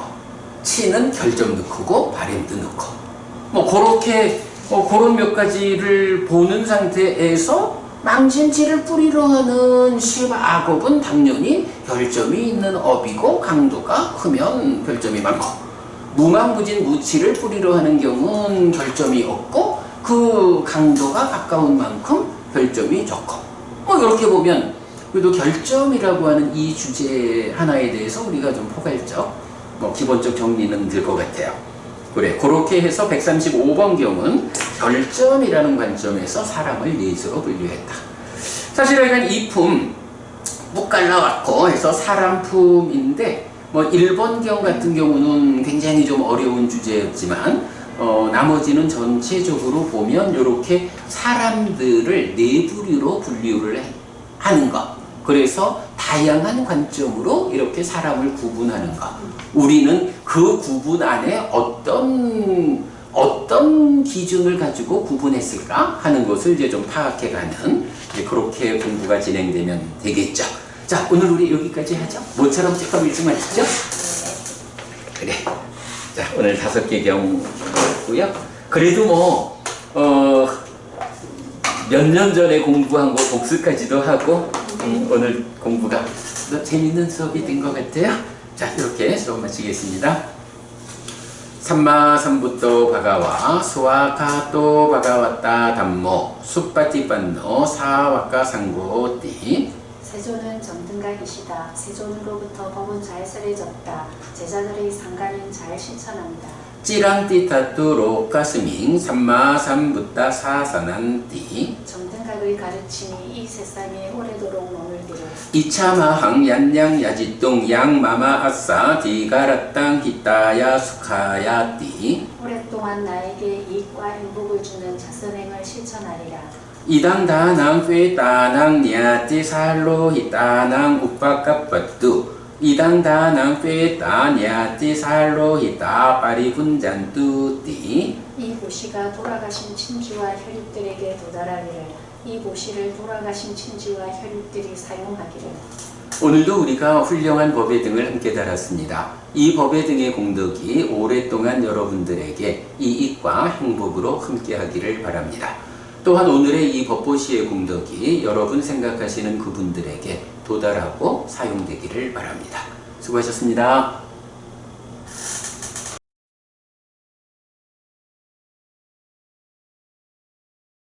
치는 결점도 크고 바램도 늦고 뭐 그렇게 그런 몇 가지를 보는 상태에서 망진치를 뿌리로 하는 10악업은 당연히 결점이 있는 업이고 강도가 크면 결점이 많고 무망무진 무치를 뿌리로 하는 경우는 결점이 없고 그 강도가 가까운 만큼 결점이 적고 뭐 이렇게 보면 그래도 결점이라고 하는 이 주제 하나에 대해서 우리가 좀 포괄적 기본적 정리는 될 것 같아요. 그래, 그렇게 해서 135번 경은 결점이라는 관점에서 사람을 넷으로 분류했다. 사실 약간 이품 묵갈라왔고 해서 사람품인데 1번 경 같은 경우는 굉장히 좀 어려운 주제였지만 나머지는 전체적으로 보면 이렇게 사람들을 네 부류로 분류를 하는 것. 그래서 다양한 관점으로 이렇게 사람을 구분하는 것. 우리는 그 구분 안에 어떤 기준을 가지고 구분했을까 하는 것을 이제 좀 파악해가는 그렇게 공부가 진행되면 되겠죠. 자, 오늘 우리 여기까지 하죠. 모처럼 조금 일찍 마치죠. 그래. 자, 오늘 5개 경고요. 그래도 몇 년 전에 공부한 거 복습까지도 하고 오늘 공부가 재밌는 수업이 된 것 같아요. 자, 이렇게 수업 마치겠습니다. 삼마삼부토 바가와 수와카토 바가와타 담모 수파티반노 사와카 상고띠. 세존은 정등각이시다. 세존으로부터 법은 잘 설해졌다. 제자들의 상가는 잘 실천한다. 찌랑띠타뚜 로카스밍 삼마삼부타 사사난띠. 정등각의 가르침이 이 세상에 오래도록 머물기를. 이차마항 얀양 야지똥 양마마 아싸 디가라땅 히타야 수카야띠. 오랫동안 나에게 이익과 행복을 주는 자선행을 실천하리라. 이당다낭 꾀다낭 냐띠 살로 히타낭 우빠까빠뚜. 이당다낭 꾀다 냐띠 살로 히타 파리군잔뚜띠. 이 보시가 돌아가신 친지와 혈육들에게 도달하기를. 이 보시를 돌아가신 친지와 혈육들이 사용하기를. 오늘도 우리가 훌륭한 법의 등을 함께 달았습니다. 이 법의 등의 공덕이 오랫동안 여러분들에게 이익과 행복으로 함께 하기를 바랍니다. 또한 오늘의 이 법보시의 공덕이 여러분 생각하시는 그분들에게 도달하고 사용되기를 바랍니다. 수고하셨습니다.